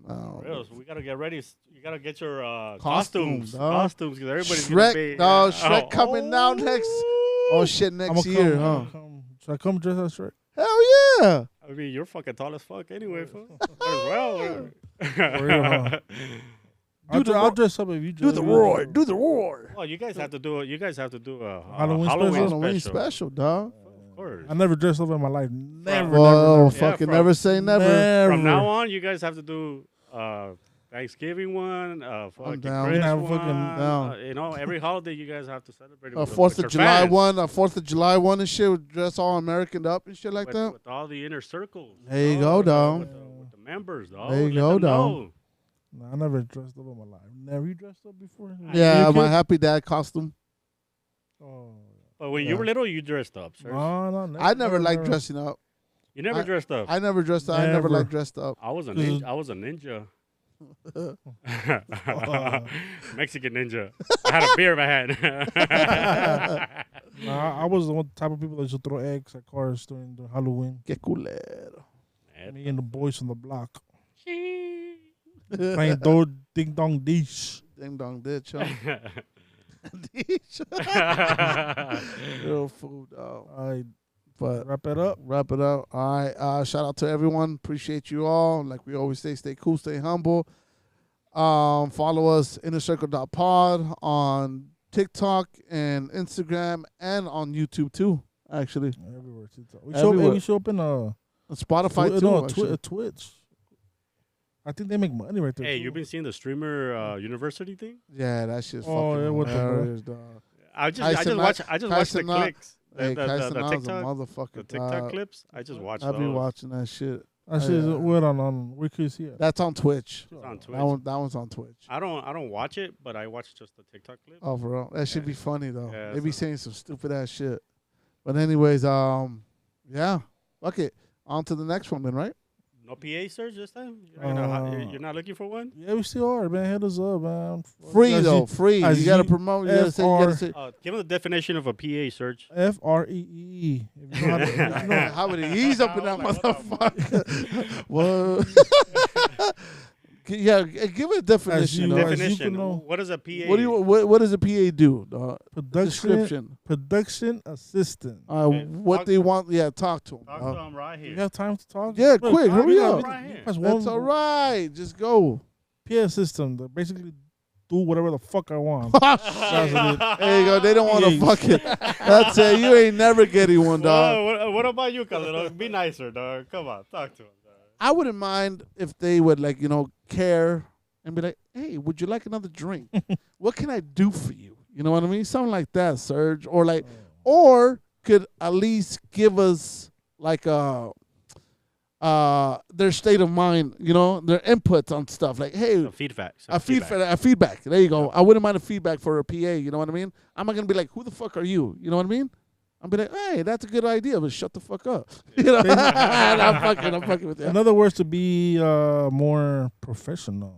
No. For real, so we gotta get ready. You gotta get your Costumes, costumes, dog. because everybody's gonna be Shrek, dog. Shrek coming out next. Oh shit, next year, huh? Should I come dress as Shrek? Hell yeah. I mean, you're fucking tall as fuck anyway, fool. Might as For real, huh? well. I'll dress up if you Do dress the up. roar. Do the roar. Well, you guys have to do it. You guys have to do a Halloween Halloween special, dog. Of course. I never dressed up in my life. Never, Whoa, never. fucking from- never say never. Never. From now on, you guys have to do Thanksgiving one, fucking down. Christmas I'm one. fucking down. You know, every holiday you guys have to celebrate it A with, Fourth with of your July fans, one, a 4th of July one and shit, with dress all Americaned up and shit like that. with all the inner circles. There you go, dog. With the members, dog. There you Let go, them dog. know. No, I never dressed up in my life. Never. You dressed up before? Yeah, You my kid? happy dad costume. Oh. But when Yeah. you were little, you dressed up, sir. No, never. I never liked dressing up. You never dressed up. I never dressed up. I never Never. liked dressed up. I was a This is- ninja. I was a ninja. Mexican ninja. I had a beer in my hand. Nah, I was the one type of people that used to throw eggs at cars during Halloween. Que culero. Me and the boys on the block. Playing ding dong dish. Ding dong ditch, huh? Ditch. Real food, dog. All right, But wrap it up. wrap it up. All right. Shout out to everyone. Appreciate you all. Like we always say, stay cool, stay humble. Follow us innercircle.pod on TikTok and Instagram and on YouTube too. Actually, Everywhere. TikTok. Everywhere. We show up in Spotify too. actually. Twitch. I think they make money right there. Hey, too. you've been seeing the streamer university thing? Yeah, that shit's Oh, fucking yeah, what the hell? hilarious, dog. I Tyson just watch the Tyson Knott- clicks. Hey, The Tyson Knott is a TikTok, motherfucker. the TikTok dog. clips. I just watch I those. be watching that shit. That shit is Yeah. weird on where could you see it? That's on Twitch. It's on Twitch. That one's on Twitch. I don't watch it, but I watch just the TikTok clips. Oh, for real? That should Yeah. be funny though. Yeah, They be so- saying some stupid ass shit. But anyways, yeah. Fuck it. On to the next one then, right? No PA search this time? You're Uh, not looking for one? Yeah, we still are, man. Hit us up, man. Free As though, you- free. as You gotta you- promote. You gotta say. You gotta say. Give them the definition of a PA search. FREE. If you know how to- if you know- How many E's up in that motherfucker? Well, yeah. Give it a definition. you- dog. as you Definition. can know. What is a PA? What does a PA do? Dog? production Description. production assistant. Okay, What talk they to- want? Yeah, talk to Talk them. to them right You here. have time to talk? Yeah, quick, hurry we up. Right here. That's That's all right. Just go. PA system that basically do whatever the fuck I want. There you go. They don't want to Yeah. fuck it. That's it. You ain't never getting one, dog. Whoa, what about you, Khalil? Be nicer, dog. Come on, talk to him. Dog. I wouldn't mind if they would care and be like, "Hey, would you like another drink? What can I do for you?" You know what I mean? Something like that, Serge, or could at least give us like a their state of mind, you know, their inputs on stuff. Like, hey, So feedback. a feedback. There you go. I wouldn't mind a feedback for a PA. You know what I mean? I'm not gonna be like, who the fuck are you? You know what I mean? I'm be like, hey, that's a good idea, but shut the fuck up. You know, I'm fucking with you. In other words, to be more professional,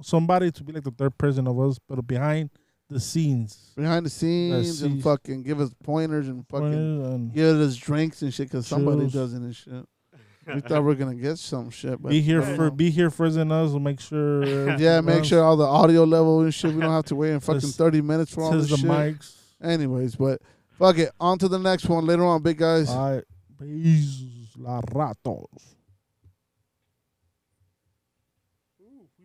somebody to be like the third person of us, but behind the scenes. Behind the scenes and fucking give us pointers and fucking And give us drinks and shit because somebody chills. does it and shit. We thought we were gonna get some shit, but be here no. for be here first than us. We'll make sure. Yeah, make sure all the audio level and shit. We don't have to wait in fucking Says- 30 minutes for all says this the shit. mics. Anyways, but fuck it. On to the next one later on, big guys. All right, peace, la ratos.